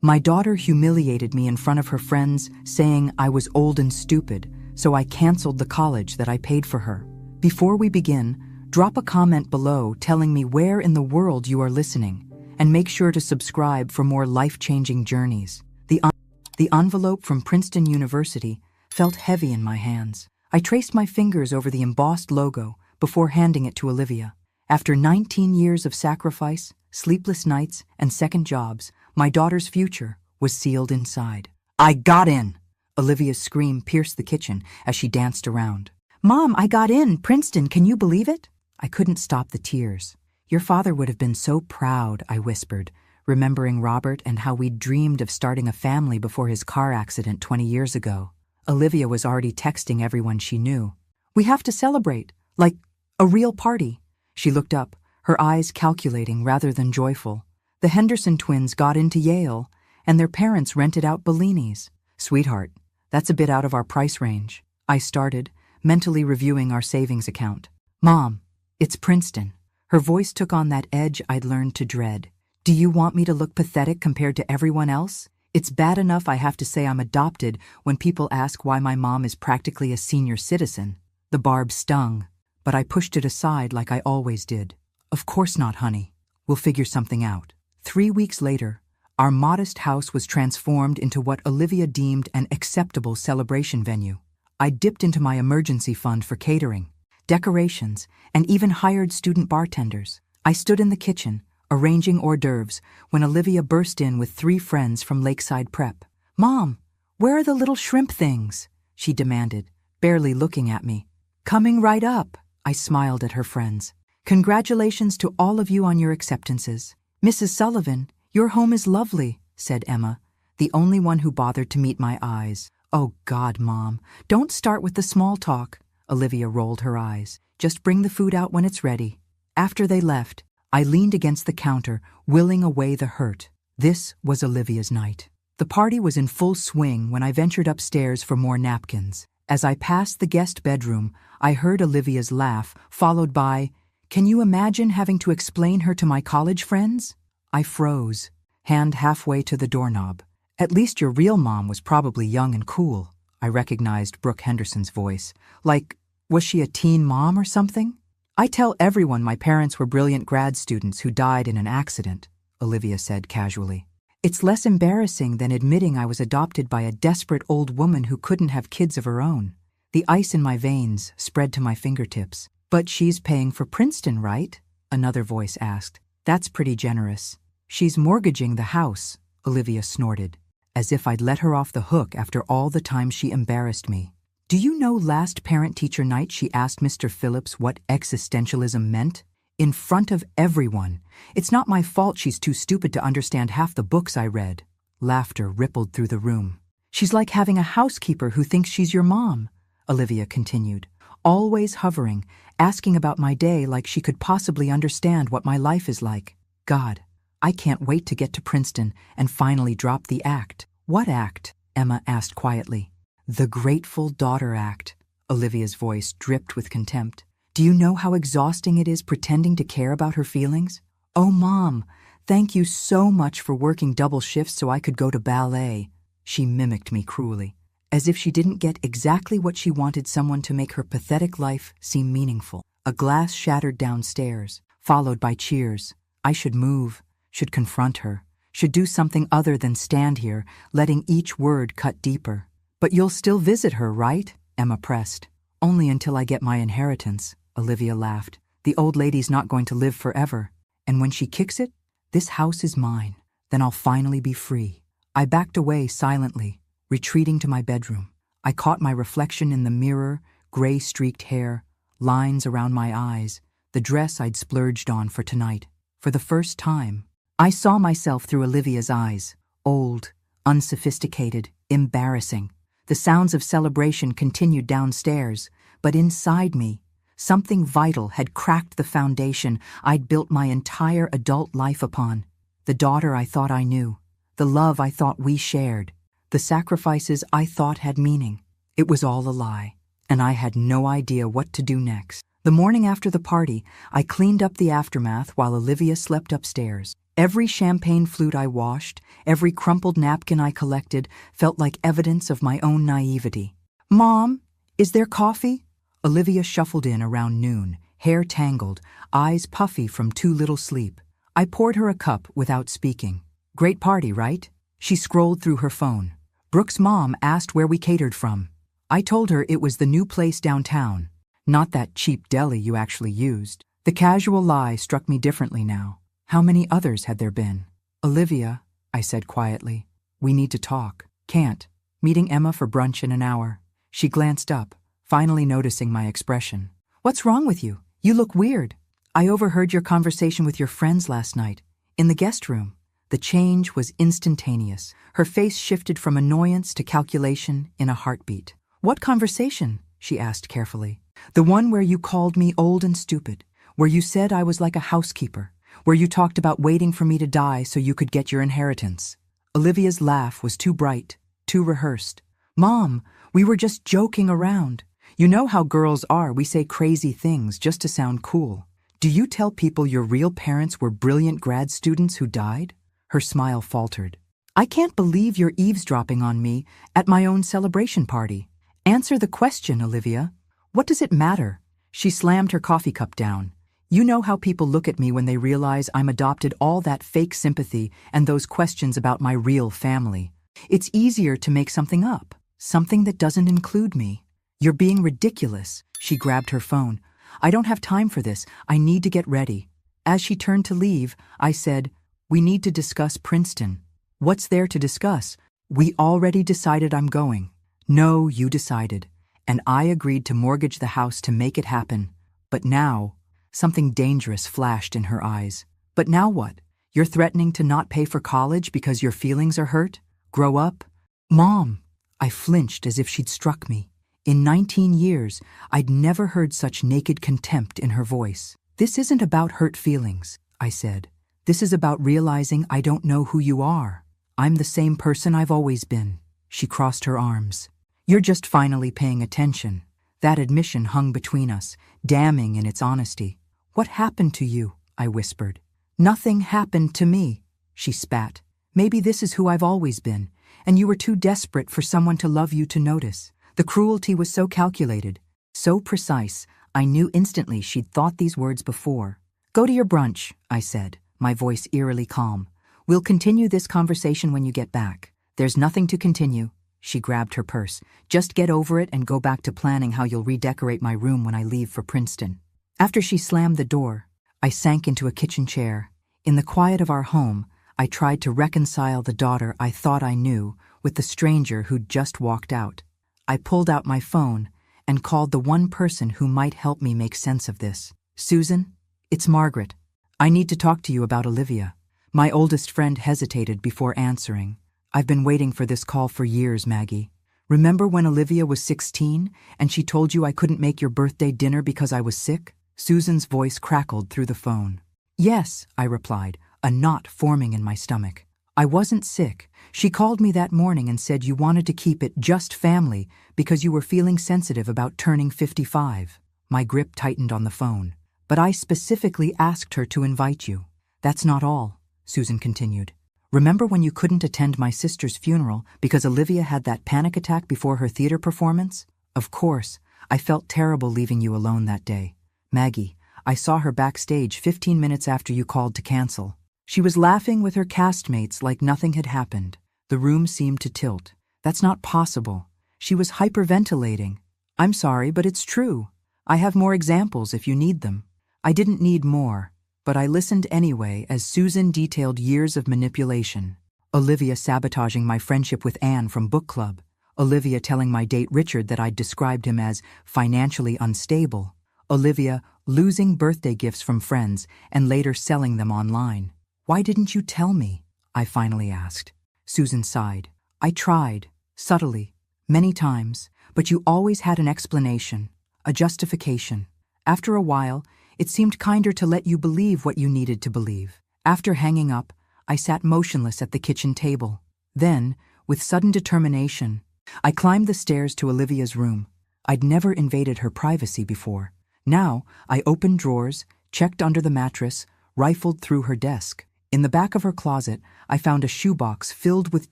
My daughter humiliated me in front of her friends, saying I was old and stupid, so I canceled the college that I paid for her. Before we begin, drop a comment below telling me where in the world you are listening, and make sure to subscribe for more life-changing journeys. The envelope from Princeton University felt heavy in my hands. I traced my fingers over the embossed logo before handing it to Olivia. After 19 years of sacrifice, sleepless nights, and second jobs, my daughter's future was sealed inside. I got in! Olivia's scream pierced the kitchen as she danced around. Mom, I got in! Princeton, can you believe it? I couldn't stop the tears. Your father would have been so proud, I whispered, remembering Robert and how we'd dreamed of starting a family before his car accident 20 years ago. Olivia was already texting everyone she knew. We have to celebrate, like a real party. She looked up, her eyes calculating rather than joyful. The Henderson twins got into Yale, and their parents rented out Bellini's. Sweetheart, that's a bit out of our price range. I started, mentally reviewing our savings account. Mom, it's Princeton. Her voice took on that edge I'd learned to dread. Do you want me to look pathetic compared to everyone else? It's bad enough I have to say I'm adopted when people ask why my mom is practically a senior citizen. The barb stung, but I pushed it aside like I always did. Of course not, honey. We'll figure something out. 3 weeks later, our modest house was transformed into what Olivia deemed an acceptable celebration venue. I dipped into my emergency fund for catering, decorations, and even hired student bartenders. I stood in the kitchen, arranging hors d'oeuvres, when Olivia burst in with 3 friends from Lakeside Prep. Mom, where are the little shrimp things? She demanded, barely looking at me. Coming right up, I smiled at her friends. Congratulations to all of you on your acceptances. Mrs. Sullivan, your home is lovely, said Emma, the only one who bothered to meet my eyes. Oh God, Mom, don't start with the small talk. Olivia rolled her eyes. Just bring the food out when it's ready. After they left, I leaned against the counter, willing away the hurt. This was Olivia's night. The party was in full swing when I ventured upstairs for more napkins. As I passed the guest bedroom, I heard Olivia's laugh, followed by, "Can you imagine having to explain her to my college friends?" I froze, hand halfway to the doorknob. At least your real mom was probably young and cool. I recognized Brooke Henderson's voice. Like, was she a teen mom or something? I tell everyone my parents were brilliant grad students who died in an accident, Olivia said casually. It's less embarrassing than admitting I was adopted by a desperate old woman who couldn't have kids of her own. The ice in my veins spread to my fingertips. But she's paying for Princeton, right? Another voice asked. That's pretty generous. She's mortgaging the house, Olivia snorted, as if I'd let her off the hook after all the time she embarrassed me. Do you know last parent-teacher night she asked Mr. Phillips what existentialism meant? In front of everyone. It's not my fault she's too stupid to understand half the books I read. Laughter rippled through the room. She's like having a housekeeper who thinks she's your mom, Olivia continued, always hovering, asking about my day like she could possibly understand what my life is like. God, I can't wait to get to Princeton and finally drop the act. What act? Emma asked quietly. The Grateful Daughter Act. Olivia's voice dripped with contempt. Do you know how exhausting it is pretending to care about her feelings? Oh, Mom, thank you so much for working double shifts so I could go to ballet. She mimicked me cruelly, as if she didn't get exactly what she wanted someone to make her pathetic life seem meaningful. A glass shattered downstairs, followed by cheers. I should move, should confront her, should do something other than stand here, letting each word cut deeper. But you'll still visit her, right? Emma pressed. Only until I get my inheritance, Olivia laughed. The old lady's not going to live forever. And when she kicks it, this house is mine. Then I'll finally be free. I backed away silently, retreating to my bedroom. I caught my reflection in the mirror, gray-streaked hair, lines around my eyes, the dress I'd splurged on for tonight. For the first time, I saw myself through Olivia's eyes. Old, unsophisticated, embarrassing. The sounds of celebration continued downstairs, but inside me, something vital had cracked the foundation I'd built my entire adult life upon. The daughter I thought I knew, the love I thought we shared, the sacrifices I thought had meaning. It was all a lie, and I had no idea what to do next. The morning after the party, I cleaned up the aftermath while Olivia slept upstairs. Every champagne flute I washed, every crumpled napkin I collected felt like evidence of my own naivety. "Mom, is there coffee?" Olivia shuffled in around noon, hair tangled, eyes puffy from too little sleep. I poured her a cup without speaking. "Great party, right?" She scrolled through her phone. "Brooke's mom asked where we catered from." I told her it was the new place downtown, not that cheap deli you actually used. The casual lie struck me differently now. How many others had there been? "Olivia," I said quietly, "we need to talk." "Can't. Meeting Emma for brunch in an hour." She glanced up, finally noticing my expression. "What's wrong with you? You look weird." "I overheard your conversation with your friends last night, in the guest room." The change was instantaneous. Her face shifted from annoyance to calculation in a heartbeat. "What conversation?" she asked carefully. "The one where you called me old and stupid, where you said I was like a housekeeper, where you talked about waiting for me to die so you could get your inheritance." Olivia's laugh was too bright, too rehearsed. "Mom, we were just joking around. You know how girls are, we say crazy things just to sound cool. Do you tell people your real parents were brilliant grad students who died?" Her smile faltered. "I can't believe you're eavesdropping on me at my own celebration party." "Answer the question, Olivia. What does it matter?" She slammed her coffee cup down. "You know how people look at me when they realize I'm adopted, all that fake sympathy and those questions about my real family. It's easier to make something up, something that doesn't include me." "You're being ridiculous." She grabbed her phone. "I don't have time for this. I need to get ready." As she turned to leave, I said, "We need to discuss Princeton." "What's there to discuss? We already decided I'm going." "No, you decided. And I agreed to mortgage the house to make it happen. But now..." Something dangerous flashed in her eyes. "But now what? You're threatening to not pay for college because your feelings are hurt? Grow up." "Mom!" I flinched as if she'd struck me. In 19 years, I'd never heard such naked contempt in her voice. "This isn't about hurt feelings," I said. "This is about realizing I don't know who you are. I'm the same person I've always been." She crossed her arms. "You're just finally paying attention." That admission hung between us, damning in its honesty. "What happened to you?" I whispered. "Nothing happened to me," she spat. "Maybe this is who I've always been, and you were too desperate for someone to love you to notice." The cruelty was so calculated, so precise, I knew instantly she'd thought these words before. "Go to your brunch," I said, my voice eerily calm. "We'll continue this conversation when you get back." "There's nothing to continue." She grabbed her purse. "Just get over it and go back to planning how you'll redecorate my room when I leave for Princeton." After she slammed the door, I sank into a kitchen chair. In the quiet of our home, I tried to reconcile the daughter I thought I knew with the stranger who'd just walked out. I pulled out my phone and called the one person who might help me make sense of this. "Susan, it's Margaret. I need to talk to you about Olivia." My oldest friend hesitated before answering. "I've been waiting for this call for years, Maggie. Remember when Olivia was 16 and she told you I couldn't make your birthday dinner because I was sick?" Susan's voice crackled through the phone. "Yes," I replied, a knot forming in my stomach. "I wasn't sick. She called me that morning and said you wanted to keep it just family because you were feeling sensitive about turning 55. My grip tightened on the phone. "But I specifically asked her to invite you." "That's not all," Susan continued. "Remember when you couldn't attend my sister's funeral because Olivia had that panic attack before her theater performance? Of course, I felt terrible leaving you alone that day. Maggie, I saw her backstage 15 minutes after you called to cancel. She was laughing with her castmates like nothing had happened. The room seemed to tilt. That's not possible. She was hyperventilating. I'm sorry, but it's true. I have more examples if you need them." I didn't need more, but I listened anyway as Susan detailed years of manipulation. Olivia sabotaging my friendship with Anne from book club. Olivia telling my date Richard that I'd described him as financially unstable. Olivia losing birthday gifts from friends and later selling them online. "Why didn't you tell me?" I finally asked. Susan sighed. "I tried, subtly, many times, but you always had an explanation, a justification. After a while, it seemed kinder to let you believe what you needed to believe." After hanging up, I sat motionless at the kitchen table. Then, with sudden determination, I climbed the stairs to Olivia's room. I'd never invaded her privacy before. Now, I opened drawers, checked under the mattress, rifled through her desk. In the back of her closet, I found a shoebox filled with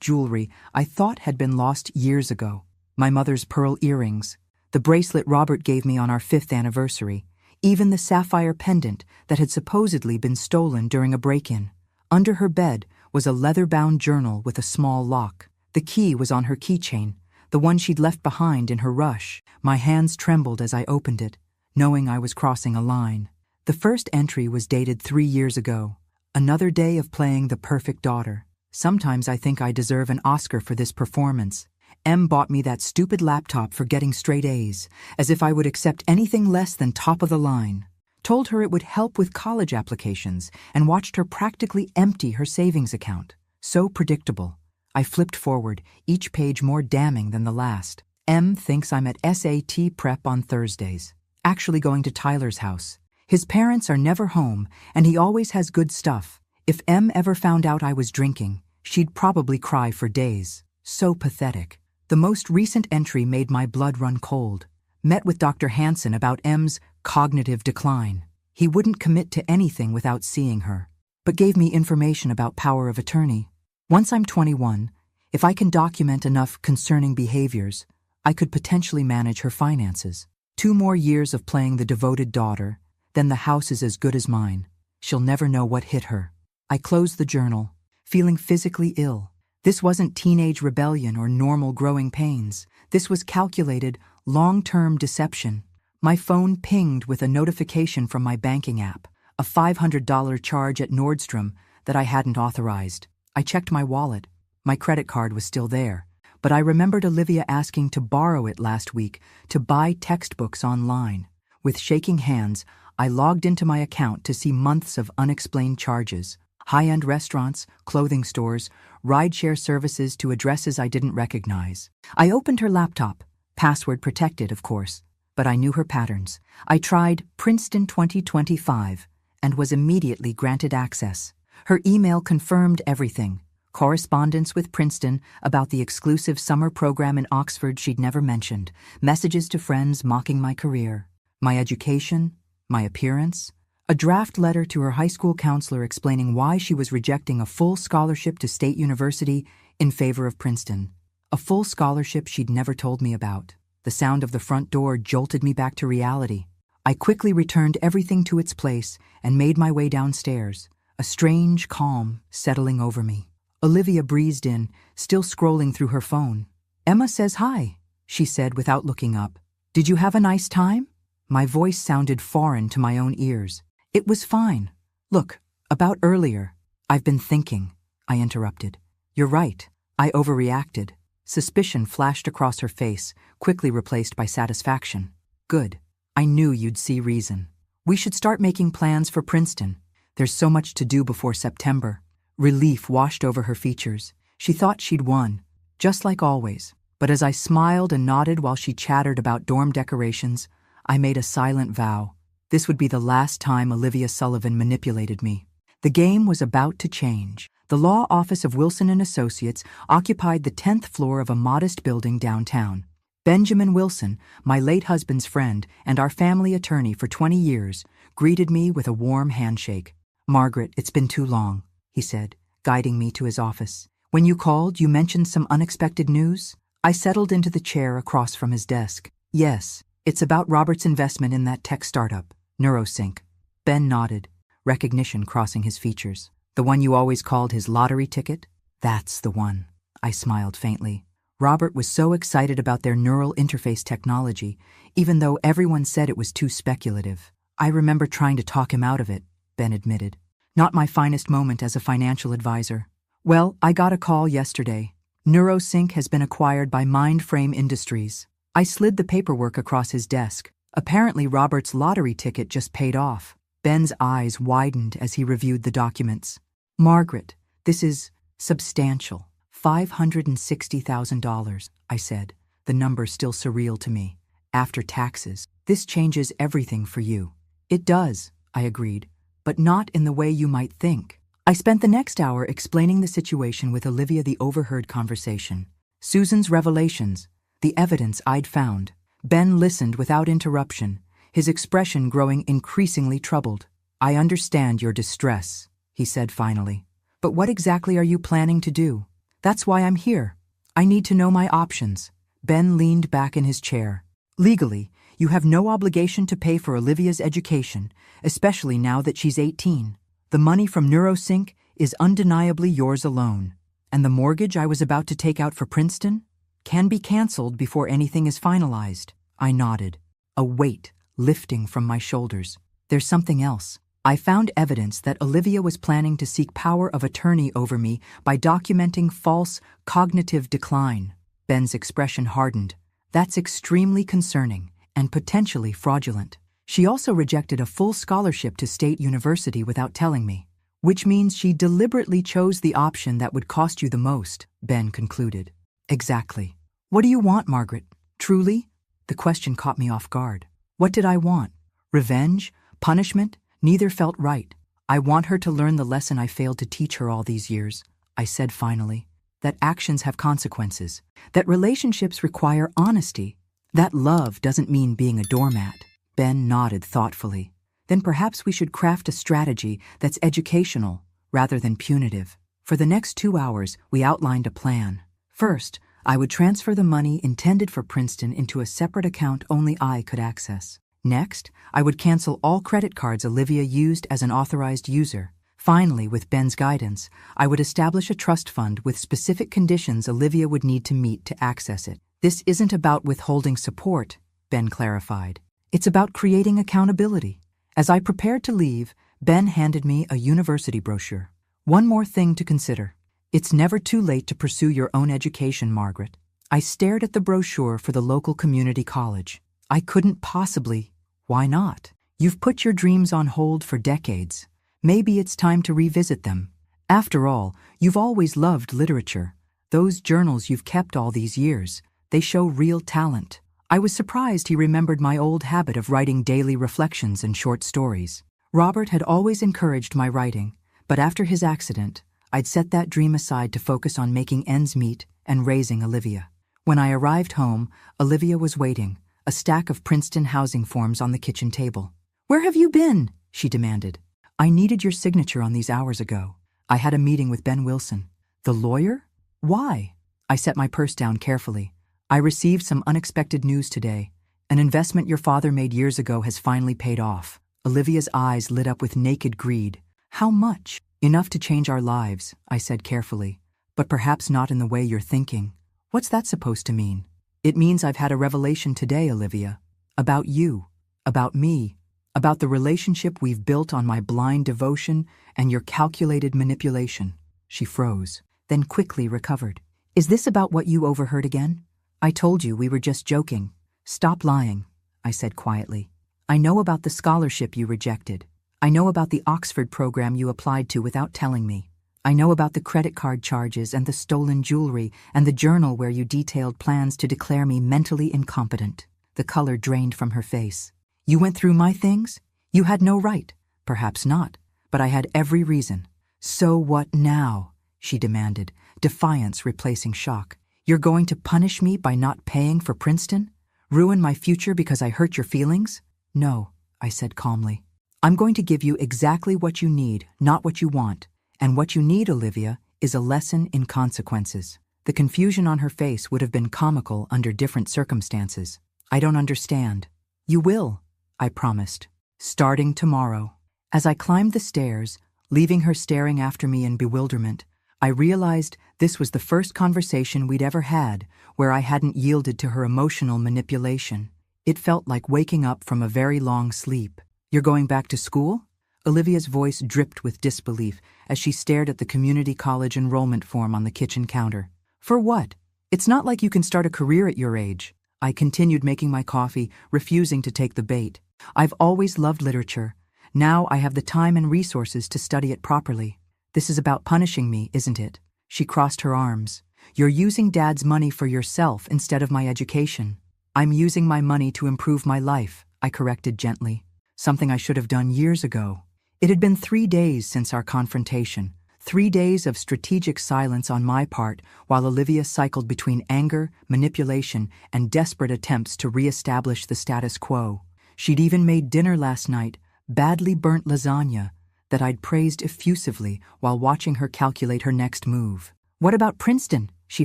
jewelry I thought had been lost years ago. My mother's pearl earrings, the bracelet Robert gave me on our 5th anniversary, even the sapphire pendant that had supposedly been stolen during a break-in. Under her bed was a leather-bound journal with a small lock. The key was on her keychain, the one she'd left behind in her rush. My hands trembled as I opened it, knowing I was crossing a line. The first entry was dated 3 years ago. Another day of playing the perfect daughter. Sometimes I think I deserve an Oscar for this performance. Em bought me that stupid laptop for getting straight A's, as if I would accept anything less than top of the line. Told her it would help with college applications, and watched her practically empty her savings account. So predictable. I flipped forward, each page more damning than the last. Em thinks I'm at SAT prep on Thursdays, actually going to Tyler's house. His parents are never home, and he always has good stuff. If Em ever found out I was drinking, she'd probably cry for days. So pathetic. The most recent entry made my blood run cold. Met with Dr. Hansen about Em's cognitive decline. He wouldn't commit to anything without seeing her, but gave me information about power of attorney. Once I'm 21, if I can document enough concerning behaviors, I could potentially manage her finances. 2 more years of playing the devoted daughter, then the house is as good as mine. She'll never know what hit her. I closed the journal, feeling physically ill. This wasn't teenage rebellion or normal growing pains. This was calculated, long-term deception. My phone pinged with a notification from my banking app, a $500 charge at Nordstrom that I hadn't authorized. I checked my wallet. My credit card was still there, but I remembered Olivia asking to borrow it last week to buy textbooks online. With shaking hands, I logged into my account to see months of unexplained charges. High-end restaurants, clothing stores, rideshare services to addresses I didn't recognize. I opened her laptop, password protected, of course, but I knew her patterns. I tried Princeton 2025 and was immediately granted access. Her email confirmed everything. Correspondence with Princeton about the exclusive summer program in Oxford she'd never mentioned. Messages to friends mocking my career, my education, my appearance. A draft letter to her high school counselor explaining why she was rejecting a full scholarship to State University in favor of Princeton. A full scholarship she'd never told me about. The sound of the front door jolted me back to reality. I quickly returned everything to its place and made my way downstairs, a strange calm settling over me. Olivia breezed in, still scrolling through her phone. "Emma says hi," she said without looking up. "Did you have a nice time?" My voice sounded foreign to my own ears. "It was fine. Look, about earlier." "I've been thinking," I interrupted. "You're right. I overreacted." Suspicion flashed across her face, quickly replaced by satisfaction. "Good. I knew you'd see reason. We should start making plans for Princeton. There's so much to do before September." Relief washed over her features. She thought she'd won, just like always. But as I smiled and nodded while she chattered about dorm decorations, I made a silent vow. This would be the last time Olivia Sullivan manipulated me. The game was about to change. The law office of Wilson & Associates occupied the 10th floor of a modest building downtown. Benjamin Wilson, my late husband's friend and our family attorney for 20 years, greeted me with a warm handshake. "Margaret, it's been too long," he said, guiding me to his office. "When you called, you mentioned some unexpected news?" I settled into the chair across from his desk. "Yes, it's about Robert's investment in that tech startup, NeuroSync." Ben nodded, recognition crossing his features. "The one you always called his lottery ticket?" "That's the one." I smiled faintly. Robert was so excited about their neural interface technology, even though everyone said it was too speculative. "I remember trying to talk him out of it," Ben admitted. "Not my finest moment as a financial advisor." "Well, I got a call yesterday. NeuroSync has been acquired by Mindframe Industries." I slid the paperwork across his desk. Apparently Robert's lottery ticket just paid off. Ben's eyes widened as he reviewed the documents. "Margaret, this is substantial. $560,000, I said, the number still surreal to me. "After taxes. This changes everything for you." "It does," I agreed, "but not in the way you might think." I spent the next hour explaining the situation with Olivia, the overheard conversation, Susan's revelations, the evidence I'd found. Ben listened without interruption, his expression growing increasingly troubled. "I understand your distress," he said finally. But what exactly are you planning to do? That's why I'm here. I need to know my options. Ben leaned back in his chair. Legally, you have no obligation to pay for Olivia's education, especially now that she's 18. The money from NeuroSync is undeniably yours alone. And the mortgage I was about to take out for Princeton can be canceled before anything is finalized. I nodded, a weight lifting from my shoulders. There's something else. I found evidence that Olivia was planning to seek power of attorney over me by documenting false cognitive decline. Ben's expression hardened. That's extremely concerning and potentially fraudulent. She also rejected a full scholarship to State University without telling me, which means she deliberately chose the option that would cost you the most, Ben concluded. Exactly. What do you want, Margaret? Truly? The question caught me off guard. What did I want? Revenge? Punishment? Neither felt right. I want her to learn the lesson I failed to teach her all these years, I said finally. That actions have consequences. That relationships require honesty. That love doesn't mean being a doormat. Ben nodded thoughtfully. Then perhaps we should craft a strategy that's educational rather than punitive. For the next 2 hours, we outlined a plan. First, I would transfer the money intended for Princeton into a separate account only I could access. Next, I would cancel all credit cards Olivia used as an authorized user. Finally, with Ben's guidance, I would establish a trust fund with specific conditions Olivia would need to meet to access it. This isn't about withholding support, Ben clarified. It's about creating accountability. As I prepared to leave, Ben handed me a university brochure. One more thing to consider. It's never too late to pursue your own education, Margaret. I stared at the brochure for the local community college. I couldn't possibly. Why not? You've put your dreams on hold for decades. Maybe it's time to revisit them. After all, you've always loved literature. Those journals you've kept all these years, they show real talent. I was surprised he remembered my old habit of writing daily reflections and short stories. Robert had always encouraged my writing, but after his accident, I'd set that dream aside to focus on making ends meet and raising Olivia. When I arrived home, Olivia was waiting, a stack of Princeton housing forms on the kitchen table. "Where have you been?" she demanded. "I needed your signature on these hours ago. I had a meeting with Ben Wilson." "The lawyer? Why?" I set my purse down carefully. "I received some unexpected news today. An investment your father made years ago has finally paid off." Olivia's eyes lit up with naked greed. "How much?" "Enough to change our lives," I said carefully. "But perhaps not in the way you're thinking." "What's that supposed to mean?" "It means I've had a revelation today, Olivia. About you. About me. About the relationship we've built on my blind devotion and your calculated manipulation." She froze, then quickly recovered. "Is this about what you overheard again?" "I told you we were just joking." "Stop lying," I said quietly. "I know about the scholarship you rejected. I know about the Oxford program you applied to without telling me. I know about the credit card charges and the stolen jewelry and the journal where you detailed plans to declare me mentally incompetent." The color drained from her face. "You went through my things? You had no right." "Perhaps not, but I had every reason." "So what now?" she demanded, defiance replacing shock. "You're going to punish me by not paying for Princeton? Ruin my future because I hurt your feelings?" "No," I said calmly. "I'm going to give you exactly what you need, not what you want. And what you need, Olivia, is a lesson in consequences." The confusion on her face would have been comical under different circumstances. "I don't understand." "You will," I promised. "Starting tomorrow." As I climbed the stairs, leaving her staring after me in bewilderment, I realized this was the first conversation we'd ever had where I hadn't yielded to her emotional manipulation. It felt like waking up from a very long sleep. "You're going back to school?" Olivia's voice dripped with disbelief as she stared at the community college enrollment form on the kitchen counter. "For what? It's not like you can start a career at your age." I continued making my coffee, refusing to take the bait. "I've always loved literature. Now I have the time and resources to study it properly." "This is about punishing me, isn't it?" She crossed her arms. "You're using Dad's money for yourself instead of my education." "I'm using my money to improve my life," I corrected gently. Something I should have done years ago. It had been 3 days since our confrontation, 3 days of strategic silence on my part while Olivia cycled between anger, manipulation, and desperate attempts to re-establish the status quo. She'd even made dinner last night, badly burnt lasagna, that I'd praised effusively while watching her calculate her next move. "What about Princeton?" she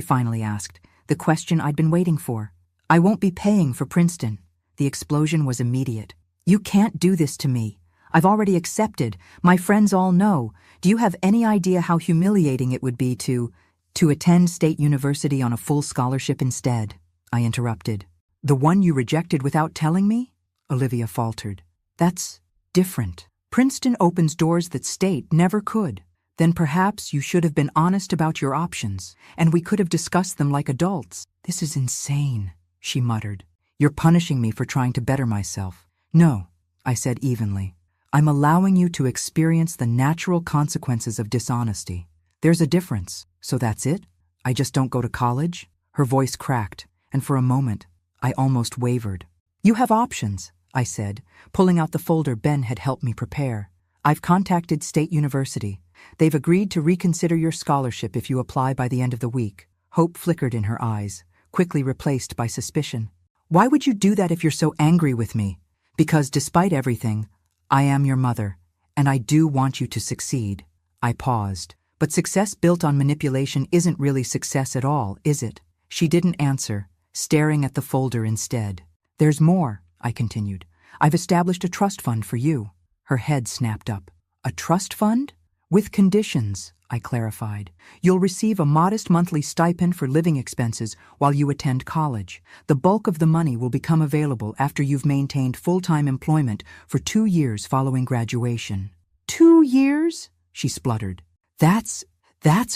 finally asked, the question I'd been waiting for. "I won't be paying for Princeton." The explosion was immediate. "You can't do this to me. I've already accepted. My friends all know. Do you have any idea how humiliating it would be to attend State University on a full scholarship instead?" I interrupted. "The one you rejected without telling me?" Olivia faltered. "That's different. Princeton opens doors that State never could. Then perhaps you should have been honest about your options, and we could have discussed them like adults." "This is insane," she muttered. "You're punishing me for trying to better myself." "No," I said evenly. "I'm allowing you to experience the natural consequences of dishonesty. There's a difference, so that's it? I just don't go to college?" Her voice cracked, and for a moment, I almost wavered. "You have options," I said, pulling out the folder Ben had helped me prepare. "I've contacted State University. They've agreed to reconsider your scholarship if you apply by the end of the week." Hope flickered in her eyes, quickly replaced by suspicion. "Why would you do that if you're so angry with me?" "Because despite everything, I am your mother, and I do want you to succeed." I paused. "But success built on manipulation isn't really success at all, is it?" She didn't answer, staring at the folder instead. "There's more," I continued. "I've established a trust fund for you." Her head snapped up. "A trust fund?" "With conditions," I clarified. "You'll receive a modest monthly stipend for living expenses while you attend college. The bulk of the money will become available after you've maintained full-time employment for 2 years following graduation." "2 years?" she spluttered. That's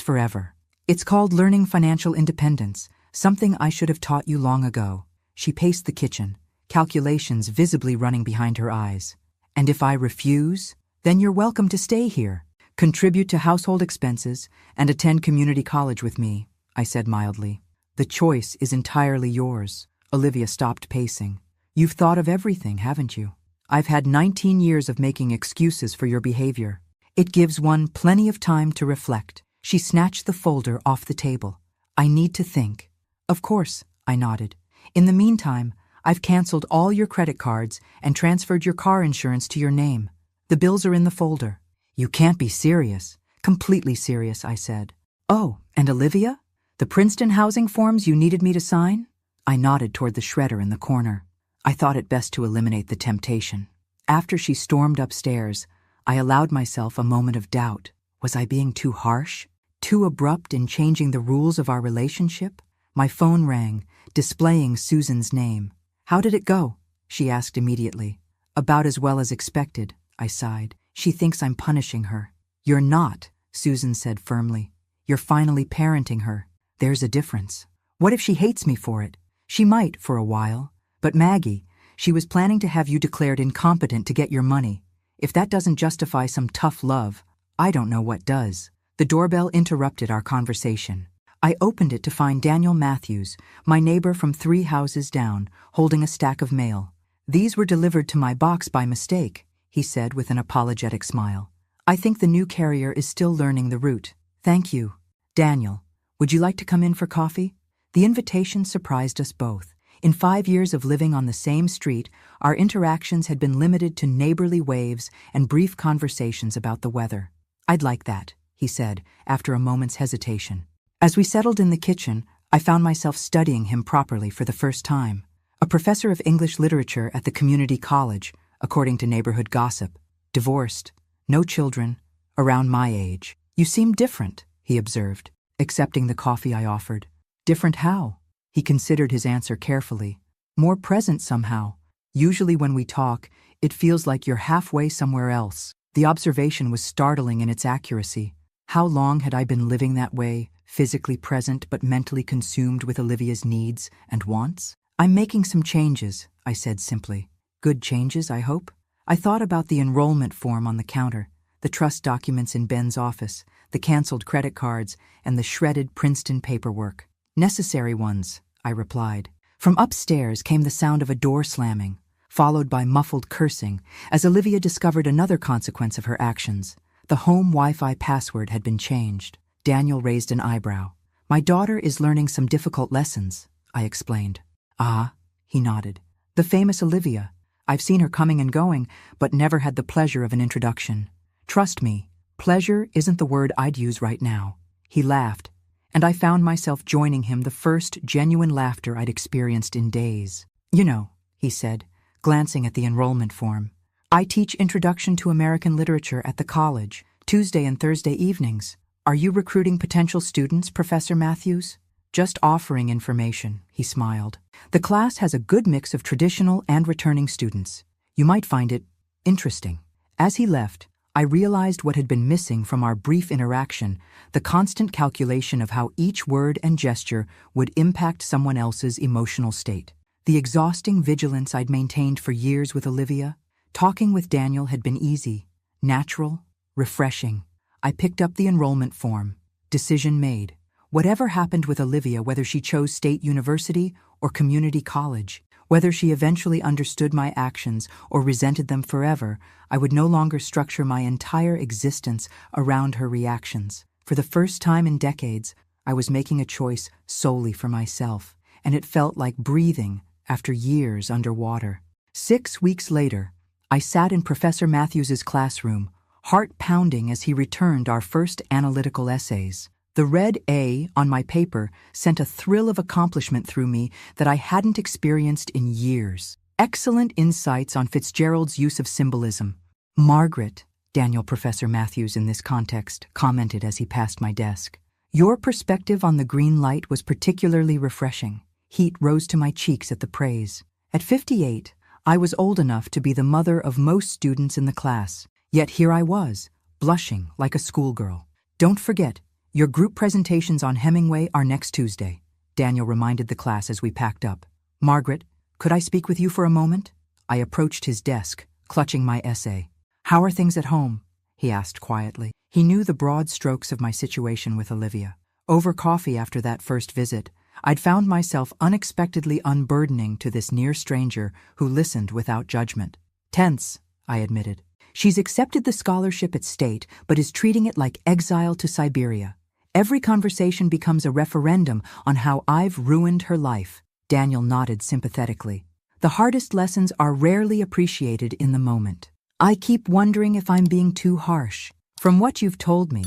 forever. It's called learning financial independence, something I should have taught you long ago." She paced the kitchen, calculations visibly running behind her eyes. "And if I refuse, then you're welcome to stay here, contribute to household expenses, and attend community college with me," I said mildly. "The choice is entirely yours." Olivia stopped pacing. "You've thought of everything, haven't you? I've had 19 years of making excuses for your behavior. It gives one plenty of time to reflect." She snatched the folder off the table. "I need to think." "Of course," I nodded. "In the meantime, I've canceled all your credit cards and transferred your car insurance to your name. The bills are in the folder." "You can't be serious." "Completely serious," I said. "Oh, and Olivia? The Princeton housing forms you needed me to sign?" I nodded toward the shredder in the corner. I thought it best to eliminate the temptation. After she stormed upstairs, I allowed myself a moment of doubt. Was I being too harsh? Too abrupt in changing the rules of our relationship? My phone rang, displaying Susan's name. "How did it go?" she asked immediately. "About as well as expected," I sighed. "She thinks I'm punishing her." "You're not," Susan said firmly. "You're finally parenting her. There's a difference." "What if she hates me for it?" "She might for a while. But Maggie, she was planning to have you declared incompetent to get your money. If that doesn't justify some tough love, I don't know what does." The doorbell interrupted our conversation. I opened it to find Daniel Matthews, my neighbor from 3 houses down, holding a stack of mail. "These were delivered to my box by mistake," he said with an apologetic smile. "I think the new carrier is still learning the route. Thank you." "Daniel, would you like to come in for coffee?" The invitation surprised us both. In 5 years of living on the same street, our interactions had been limited to neighborly waves and brief conversations about the weather. "I'd like that," he said, after a moment's hesitation. As we settled in the kitchen, I found myself studying him properly for the first time. A professor of English literature at the community college, according to neighborhood gossip. Divorced, no children, around my age. "You seem different," he observed, accepting the coffee I offered. "Different how?" He considered his answer carefully. "More present somehow. Usually when we talk, it feels like you're halfway somewhere else." The observation was startling in its accuracy. How long had I been living that way, physically present but mentally consumed with Olivia's needs and wants? "I'm making some changes," I said simply. "Good changes, I hope?" I thought about the enrollment form on the counter, the trust documents in Ben's office, the canceled credit cards, and the shredded Princeton paperwork. "Necessary ones," I replied. From upstairs came the sound of a door slamming, followed by muffled cursing, as Olivia discovered another consequence of her actions. The home Wi-Fi password had been changed. Daniel raised an eyebrow. "My daughter is learning some difficult lessons," I explained. "Ah," he nodded. "The famous Olivia. I've seen her coming and going, but never had the pleasure of an introduction. Trust me, pleasure isn't the word I'd use right now. He laughed, and I found myself joining him, the first genuine laughter I'd experienced in days. You know, he said, glancing at the enrollment form. I teach Introduction to American Literature at the college, Tuesday and Thursday evenings. Are you recruiting potential students, Professor Matthews? Just offering information, he smiled. The class has a good mix of traditional and returning students. You might find it interesting. As he left, I realized what had been missing from our brief interaction, the constant calculation of how each word and gesture would impact someone else's emotional state. The exhausting vigilance I'd maintained for years with Olivia. Talking with Daniel had been easy, natural, refreshing. I picked up the enrollment form. Decision made. Whatever happened with Olivia, whether she chose state university or community college, whether she eventually understood my actions or resented them forever, I would no longer structure my entire existence around her reactions. For the first time in decades, I was making a choice solely for myself, and it felt like breathing after years underwater. 6 weeks later, I sat in Professor Matthews's classroom, heart pounding as he returned our first analytical essays. The red A on my paper sent a thrill of accomplishment through me that I hadn't experienced in years. Excellent insights on Fitzgerald's use of symbolism. Margaret, Daniel Professor Matthews in this context, commented as he passed my desk. Your perspective on the green light was particularly refreshing. Heat rose to my cheeks at the praise. At 58, I was old enough to be the mother of most students in the class, yet here I was, blushing like a schoolgirl. Don't forget, your group presentations on Hemingway are next Tuesday, Daniel reminded the class as we packed up. Margaret, could I speak with you for a moment? I approached his desk, clutching my essay. How are things at home? He asked quietly. He knew the broad strokes of my situation with Olivia. Over coffee after that first visit, I'd found myself unexpectedly unburdening to this near stranger who listened without judgment. Tense, I admitted. She's accepted the scholarship at State, but is treating it like exile to Siberia. Every conversation becomes a referendum on how I've ruined her life. Daniel nodded sympathetically. The hardest lessons are rarely appreciated in the moment. I keep wondering if I'm being too harsh. From what you've told me,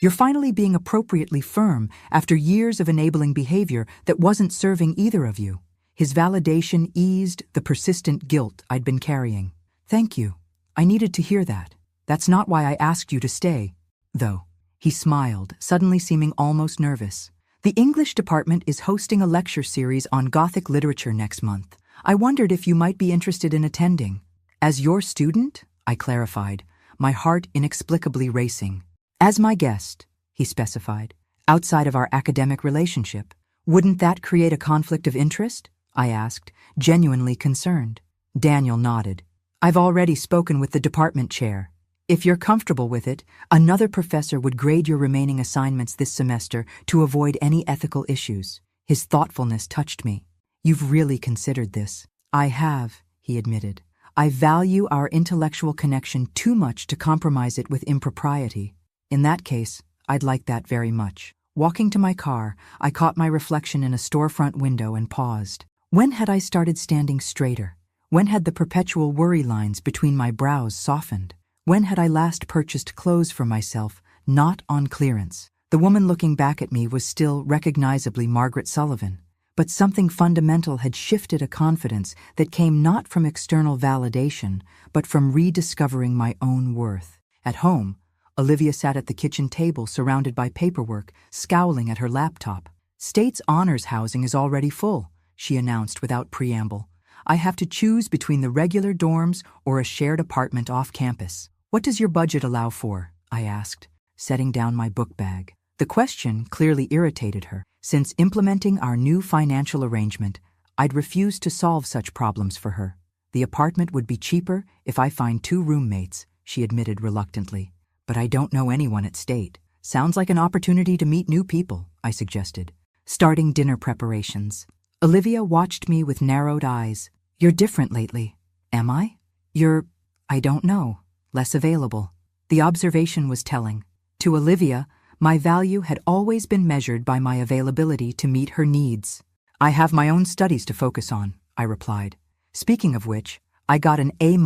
you're finally being appropriately firm after years of enabling behavior that wasn't serving either of you. His validation eased the persistent guilt I'd been carrying. Thank you. I needed to hear that. That's not why I asked you to stay, though. He smiled, suddenly seeming almost nervous. The English department is hosting a lecture series on Gothic literature next month. I wondered if you might be interested in attending. As your student? I clarified, my heart inexplicably racing. As my guest, he specified, outside of our academic relationship. Wouldn't that create a conflict of interest? I asked, genuinely concerned. Daniel nodded. I've already spoken with the department chair. If you're comfortable with it, another professor would grade your remaining assignments this semester to avoid any ethical issues. His thoughtfulness touched me. You've really considered this. I have, he admitted. I value our intellectual connection too much to compromise it with impropriety. In that case, I'd like that very much. Walking to my car, I caught my reflection in a storefront window and paused. When had I started standing straighter? When had the perpetual worry lines between my brows softened? When had I last purchased clothes for myself, not on clearance? The woman looking back at me was still recognizably Margaret Sullivan, but something fundamental had shifted a confidence that came not from external validation, but from rediscovering my own worth. At home, Olivia sat at the kitchen table surrounded by paperwork, scowling at her laptop. State's honors housing is already full, she announced without preamble. I have to choose between the regular dorms or a shared apartment off campus. What does your budget allow for? I asked, setting down my book bag. The question clearly irritated her. Since implementing our new financial arrangement, I'd refused to solve such problems for her. The apartment would be cheaper if I find 2 roommates, she admitted reluctantly. But I don't know anyone at State. Sounds like an opportunity to meet new people, I suggested. Starting dinner preparations. Olivia watched me with narrowed eyes. You're different lately. Am I? I don't know. Less available. The observation was telling. To Olivia, my value had always been measured by my availability to meet her needs. I have my own studies to focus on, I replied. Speaking of which, I got an A-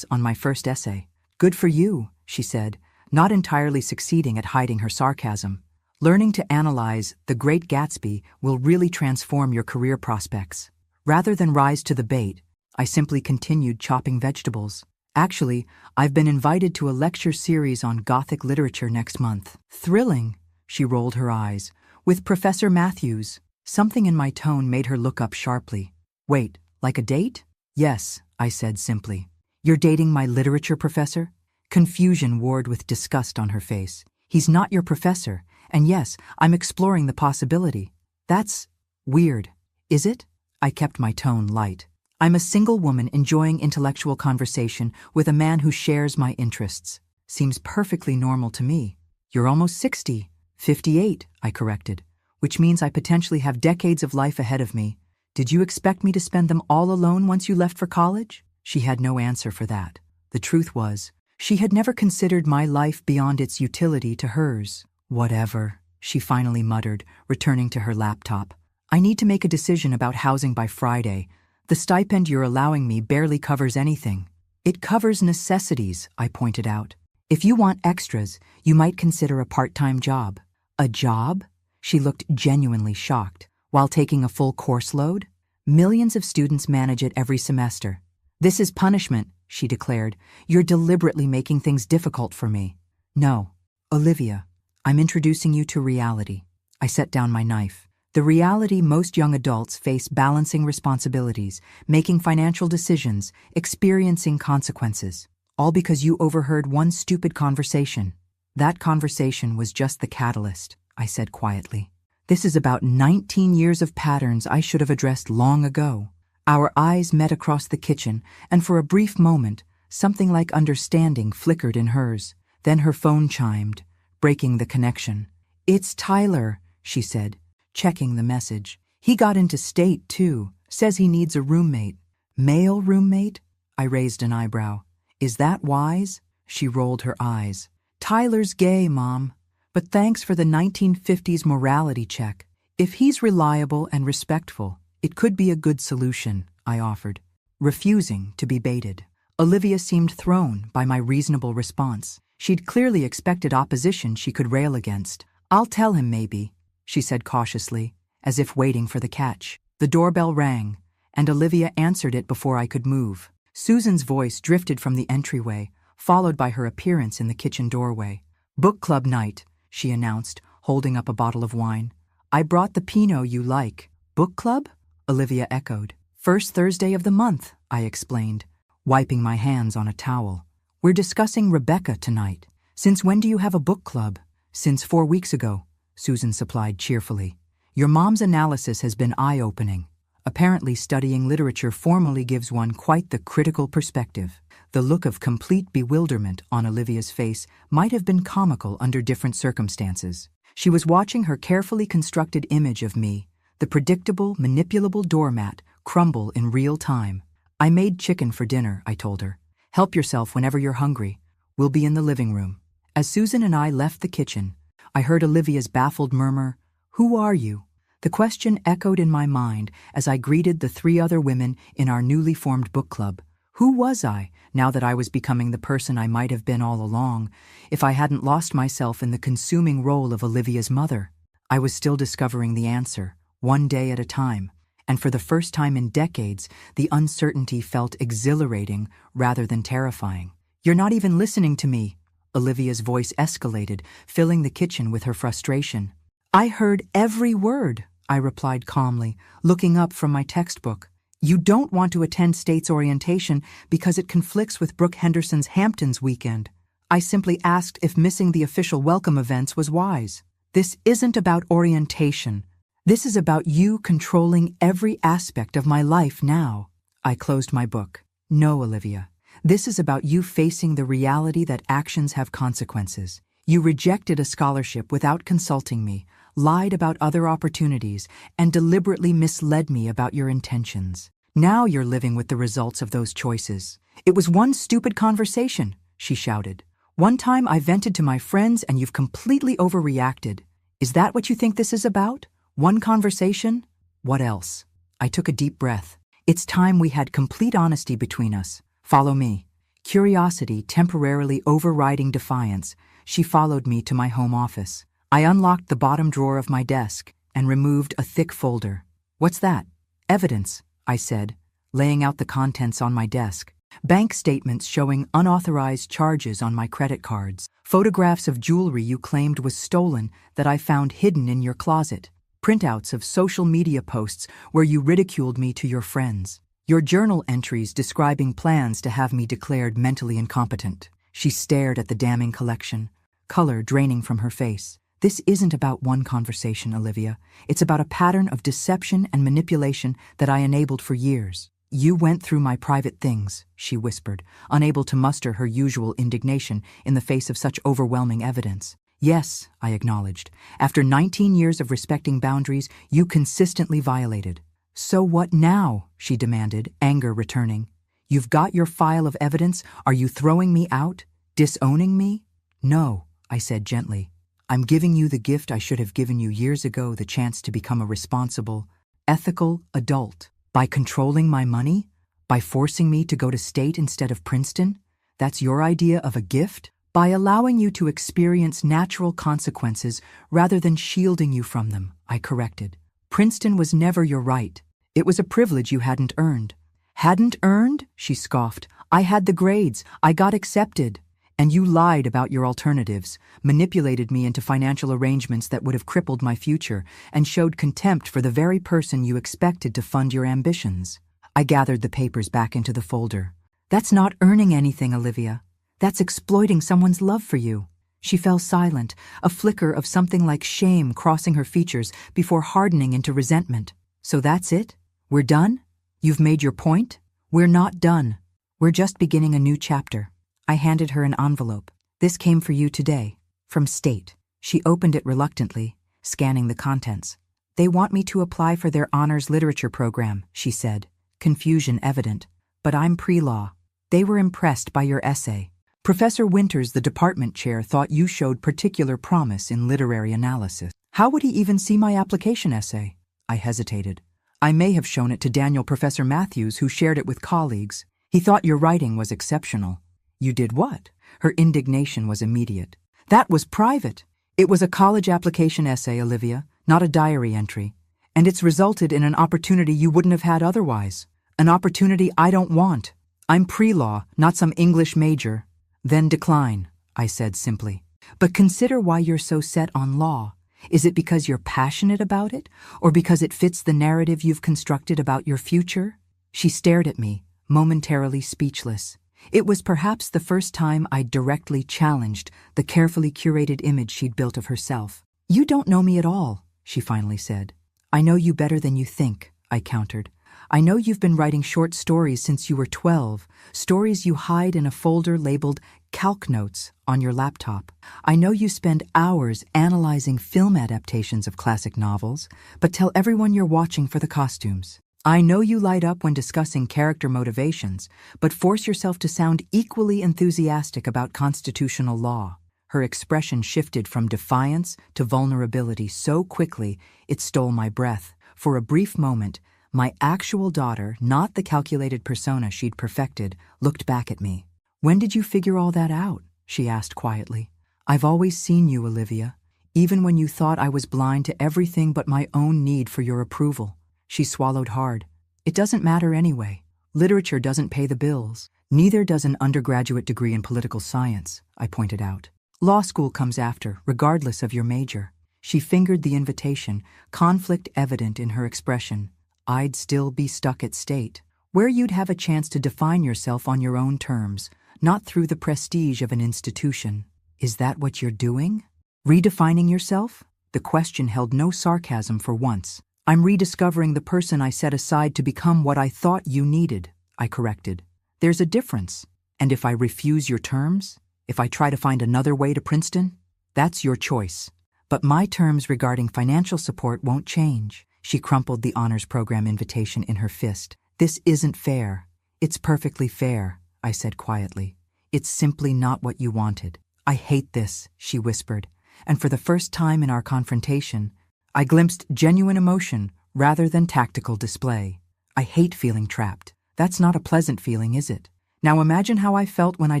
on my first essay. Good for you, she said, not entirely succeeding at hiding her sarcasm. Learning to analyze The Great Gatsby will really transform your career prospects. Rather than rise to the bait, I simply continued chopping vegetables. Actually, I've been invited to a lecture series on Gothic literature next month. Thrilling, she rolled her eyes. With Professor Matthews. Something in my tone made her look up sharply. Wait, like a date? Yes, I said simply. You're dating my literature professor? Confusion warred with disgust on her face. He's not your professor, and yes, I'm exploring the possibility. That's weird, is it? I kept my tone light. I'm a single woman enjoying intellectual conversation with a man who shares my interests. Seems perfectly normal to me. You're almost 60. 58, I corrected, which means I potentially have decades of life ahead of me. Did you expect me to spend them all alone once you left for college? She had no answer for that. The truth was, she had never considered my life beyond its utility to hers. Whatever, she finally muttered, returning to her laptop. I need to make a decision about housing by Friday. The stipend you're allowing me barely covers anything. It covers necessities, I pointed out. If you want extras, you might consider a part-time job. A job? She looked genuinely shocked. While taking a full course load? Millions of students manage it every semester. This is punishment, she declared. You're deliberately making things difficult for me. No, Olivia, I'm introducing you to reality. I set down my knife. The reality most young adults face: balancing responsibilities, making financial decisions, experiencing consequences. All because you overheard one stupid conversation. That conversation was just the catalyst, I said quietly. This is about 19 years of patterns I should have addressed long ago. Our eyes met across the kitchen, and for a brief moment, something like understanding flickered in hers. Then her phone chimed, breaking the connection. It's Tyler, she said, checking the message. He got into state, too. Says he needs a roommate. Male roommate? I raised an eyebrow. Is that wise? She rolled her eyes. Tyler's gay, Mom. But thanks for the 1950s morality check. If he's reliable and respectful, it could be a good solution, I offered, refusing to be baited. Olivia seemed thrown by my reasonable response. She'd clearly expected opposition she could rail against. I'll tell him maybe, she said cautiously, as if waiting for the catch. The doorbell rang, and Olivia answered it before I could move. Susan's voice drifted from the entryway, followed by her appearance in the kitchen doorway. Book club night, she announced, holding up a bottle of wine. I brought the Pinot you like. Book club? Olivia echoed. First Thursday of the month, I explained, wiping my hands on a towel. We're discussing Rebecca tonight. Since when do you have a book club? Since 4 weeks ago, Susan supplied cheerfully. Your mom's analysis has been eye-opening. Apparently studying literature formally gives one quite the critical perspective. The look of complete bewilderment on Olivia's face might have been comical under different circumstances. She was watching her carefully constructed image of me, the predictable, manipulable doormat, crumble in real time. I made chicken for dinner, I told her. Help yourself whenever you're hungry. We'll be in the living room. As Susan and I left the kitchen, I heard Olivia's baffled murmur, "Who are you?" The question echoed in my mind as I greeted the 3 other women in our newly formed book club. Who was I, now that I was becoming the person I might have been all along, if I hadn't lost myself in the consuming role of Olivia's mother? I was still discovering the answer, one day at a time, and for the first time in decades, the uncertainty felt exhilarating rather than terrifying. You're not even listening to me, Olivia's voice escalated, filling the kitchen with her frustration. I heard every word, I replied calmly, looking up from my textbook. You don't want to attend States orientation because it conflicts with Brooke Henderson's Hamptons weekend. I simply asked if missing the official welcome events was wise. This isn't about orientation. This is about you controlling every aspect of my life now. I closed my book. No, Olivia. This is about you facing the reality that actions have consequences. You rejected a scholarship without consulting me, lied about other opportunities, and deliberately misled me about your intentions. Now you're living with the results of those choices. It was one stupid conversation, she shouted. One time I vented to my friends and you've completely overreacted. Is that what you think this is about? One conversation? What else? I took a deep breath. It's time we had complete honesty between us. Follow me. Curiosity temporarily overriding defiance, She followed me to my home office. I unlocked the bottom drawer of my desk and removed a thick folder. "What's that?" "Evidence," I said, laying out the contents on my desk. Bank statements showing unauthorized charges on my credit cards. Photographs of jewelry you claimed was stolen that I found hidden in your closet. Printouts of social media posts where you ridiculed me to your friends. Your journal entries describing plans to have me declared mentally incompetent. She stared at the damning collection, color draining from her face. "This isn't about one conversation, Olivia. It's about a pattern of deception and manipulation that I enabled for years." "You went through my private things," she whispered, unable to muster her usual indignation in the face of such overwhelming evidence. "Yes," I acknowledged. "After 19 years of respecting boundaries, you consistently violated." "So what now?" she demanded, anger returning. "You've got your file of evidence. Are you throwing me out? Disowning me?" "No," I said gently. "I'm giving you the gift I should have given you years ago, the chance to become a responsible, ethical adult. By controlling my money? By forcing me to go to state instead of Princeton? That's your idea of a gift? By allowing you to experience natural consequences rather than shielding you from them," I corrected. "Princeton was never your right. It was a privilege you hadn't earned." "Hadn't earned?" she scoffed. "I had the grades. I got accepted. And you lied about your alternatives, manipulated me into financial arrangements that would have crippled my future, and showed contempt for the very person you expected to fund your ambitions." I gathered the papers back into the folder. "That's not earning anything, Olivia. That's exploiting someone's love for you." She fell silent, a flicker of something like shame crossing her features before hardening into resentment. "So that's it? We're done? You've made your point?" "We're not done. We're just beginning a new chapter." I handed her an envelope. "This came for you today, from State." She opened it reluctantly, scanning the contents. "They want me to apply for their honors literature program," she said, confusion evident. "But I'm pre-law. They were impressed by your essay. Professor Winters, the department chair, thought you showed particular promise in literary analysis." "How would he even see my application essay?" I hesitated. "I may have shown it to Daniel Professor Matthews, who shared it with colleagues. He thought your writing was exceptional." "You did what?" Her indignation was immediate. "That was private. It was a college application essay, Olivia, not a diary entry. And it's resulted in an opportunity you wouldn't have had otherwise. An opportunity I don't want. I'm pre-law, not some English major." "Then decline," I said simply. "But consider why you're so set on law. Is it because you're passionate about it, or because it fits the narrative you've constructed about your future?" She stared at me, momentarily speechless. It was perhaps the first time I'd directly challenged the carefully curated image she'd built of herself. "You don't know me at all," she finally said. "I know you better than you think," I countered. "I know you've been writing short stories since you were 12, stories you hide in a folder labeled Calc Notes on your laptop. I know you spend hours analyzing film adaptations of classic novels, but tell everyone you're watching for the costumes. I know you light up when discussing character motivations, but force yourself to sound equally enthusiastic about constitutional law." Her expression shifted from defiance to vulnerability so quickly it stole my breath. For a brief moment, my actual daughter, not the calculated persona she'd perfected, looked back at me. "When did you figure all that out?" she asked quietly. "I've always seen you, Olivia, even when you thought I was blind to everything but my own need for your approval." She swallowed hard. "It doesn't matter anyway. Literature doesn't pay the bills. Neither does an undergraduate degree in political science," I pointed out. "Law school comes after, regardless of your major." She fingered the invitation, conflict evident in her expression. "I'd still be stuck at State, where you'd have a chance to define yourself on your own terms, not through the prestige of an institution." "Is that what you're doing? Redefining yourself?" The question held no sarcasm for once. "I'm rediscovering the person I set aside to become what I thought you needed," I corrected. "There's a difference. And if I refuse your terms, if I try to find another way to Princeton, that's your choice. But my terms regarding financial support won't change." She crumpled the honors program invitation in her fist. "This isn't fair." "It's perfectly fair," I said quietly. "It's simply not what you wanted." "I hate this," she whispered, and for the first time in our confrontation, I glimpsed genuine emotion rather than tactical display. "I hate feeling trapped. That's not a pleasant feeling, is it? Now imagine how I felt when I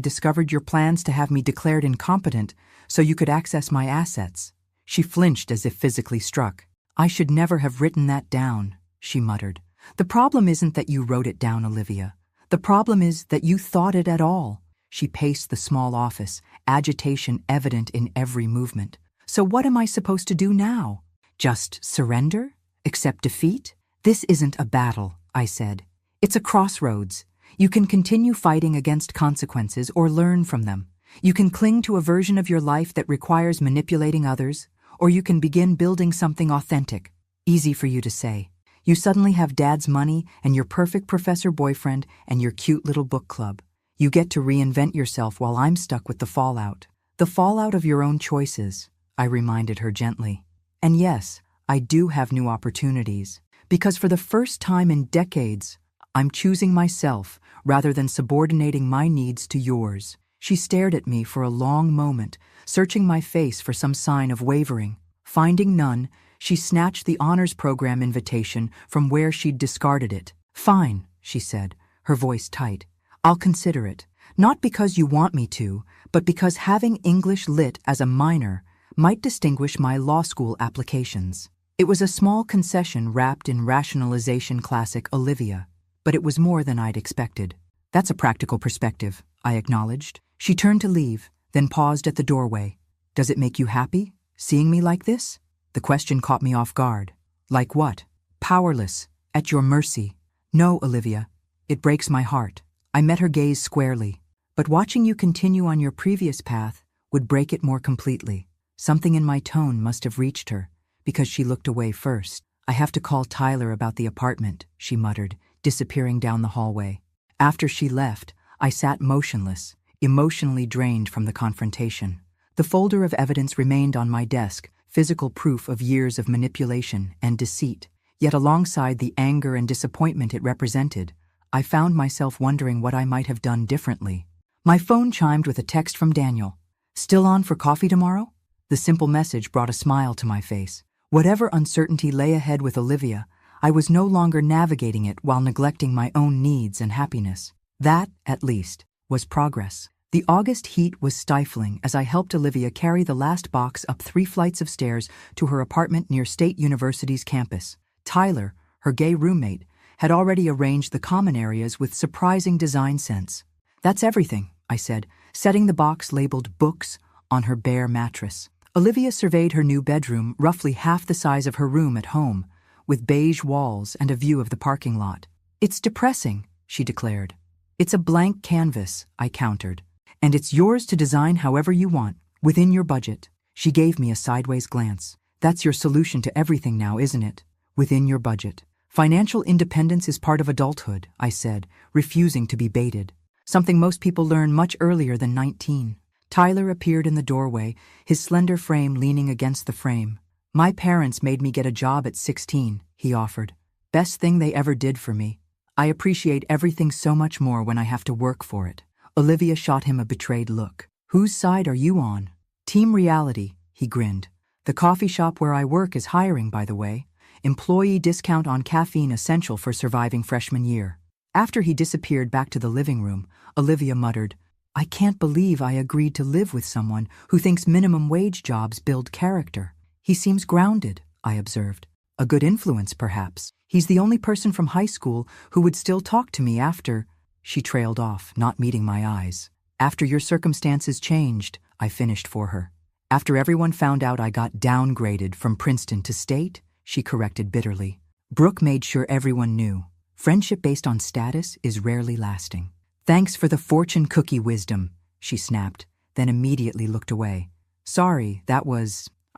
discovered your plans to have me declared incompetent so you could access my assets." She flinched as if physically struck. "I should never have written that down," she muttered. "The problem isn't that you wrote it down, Olivia. The problem is that you thought it at all." She paced the small office, agitation evident in every movement. "So what am I supposed to do now? Just surrender? Accept defeat?" "This isn't a battle," I said. "It's a crossroads. You can continue fighting against consequences or learn from them. You can cling to a version of your life that requires manipulating others, or you can begin building something authentic." Easy for you to say. You suddenly have Dad's money and your perfect professor boyfriend and your cute little book club. You get to reinvent yourself while I'm stuck with the fallout. The fallout of your own choices, I reminded her gently. And yes, I do have new opportunities, because for the first time in decades, I'm choosing myself rather than subordinating my needs to yours. She stared at me for a long moment, searching my face for some sign of wavering. Finding none, she snatched the honors program invitation from where she'd discarded it. "Fine," she said, her voice tight. "I'll consider it. Not because you want me to, but because having English Lit as a minor might distinguish my law school applications." It was a small concession wrapped in rationalization classic Olivia, but it was more than I'd expected. "That's a practical perspective," I acknowledged. She turned to leave, then paused at the doorway. "Does it make you happy, seeing me like this?" The question caught me off guard. "Like what?" "Powerless, at your mercy." "No, Olivia. It breaks my heart." I met her gaze squarely. "But watching you continue on your previous path would break it more completely." Something in my tone must have reached her, because she looked away first. "I have to call Tyler about the apartment," she muttered, disappearing down the hallway. After she left, I sat motionless, emotionally drained from the confrontation. The folder of evidence remained on my desk, physical proof of years of manipulation and deceit. Yet alongside the anger and disappointment it represented, I found myself wondering what I might have done differently. My phone chimed with a text from Daniel. "Still on for coffee tomorrow?" The simple message brought a smile to my face. Whatever uncertainty lay ahead with Olivia, I was no longer navigating it while neglecting my own needs and happiness. That, at least, was progress. The August heat was stifling as I helped Olivia carry the last box up 3 flights of stairs to her apartment near State University's campus. Tyler, her gay roommate, had already arranged the common areas with surprising design sense. "That's everything," I said, setting the box labeled books on her bare mattress. Olivia surveyed her new bedroom, roughly half the size of her room at home, with beige walls and a view of the parking lot. "It's depressing," she declared. "It's a blank canvas," I countered. "And it's yours to design however you want, within your budget." She gave me a sideways glance. "That's your solution to everything now, isn't it? Within your budget." "Financial independence is part of adulthood," I said, refusing to be baited. "Something most people learn much earlier than 19. Tyler appeared in the doorway, his slender frame leaning against the frame. "My parents made me get a job at 16, he offered. "Best thing they ever did for me. I appreciate everything so much more when I have to work for it." Olivia shot him a betrayed look. "Whose side are you on?" "Team Reality," he grinned. "The coffee shop where I work is hiring, by the way. Employee discount on caffeine essential for surviving freshman year." After he disappeared back to the living room, Olivia muttered, "I can't believe I agreed to live with someone who thinks minimum wage jobs build character." "He seems grounded," I observed. "A good influence, perhaps. He's the only person from high school who would still talk to me after—" She trailed off, not meeting my eyes. "After your circumstances changed," I finished for her. "After everyone found out I got downgraded from Princeton to State," she corrected bitterly. "Brooke made sure everyone knew. Friendship based on status is rarely lasting." "Thanks for the fortune cookie wisdom," she snapped, then immediately looked away. "Sorry,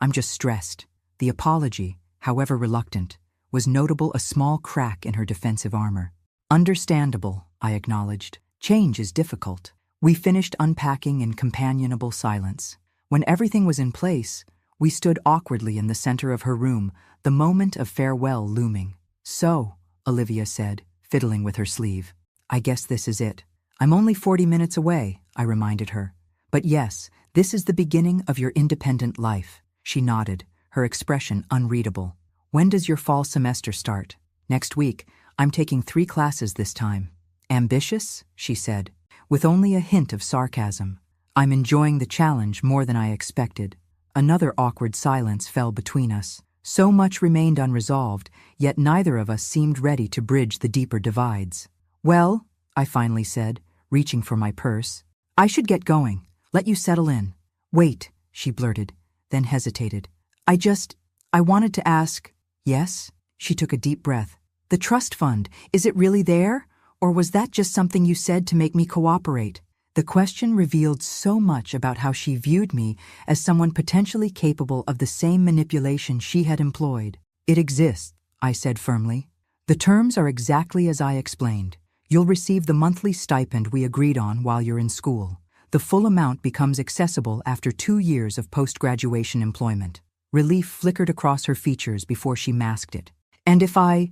I'm just stressed." The apology, however reluctant, was notable a small crack in her defensive armor. "Understandable," I acknowledged. "Change is difficult." We finished unpacking in companionable silence. When everything was in place, we stood awkwardly in the center of her room, the moment of farewell looming. "So," Olivia said, fiddling with her sleeve, "I guess this is it." "I'm only 40 minutes away," I reminded her. "But yes, this is the beginning of your independent life." She nodded, her expression unreadable. "When does your fall semester start?" "Next week. I'm taking 3 classes this time." "Ambitious?" she said. with only a hint of sarcasm. I'm enjoying the challenge more than I expected. Another awkward silence fell between us. So much remained unresolved, yet neither of us seemed ready to bridge the deeper divides. Well, I finally said, reaching for my purse. I should get going. Let you settle in. Wait, she blurted, then hesitated. I wanted to ask. Yes? She took a deep breath. The trust fund, is it really there? Or was that just something you said to make me cooperate? The question revealed so much about how she viewed me as someone potentially capable of the same manipulation she had employed. It exists, I said firmly. The terms are exactly as I explained. You'll receive the monthly stipend we agreed on while you're in school. The full amount becomes accessible after 2 years of post-graduation employment. Relief flickered across her features before she masked it. And if I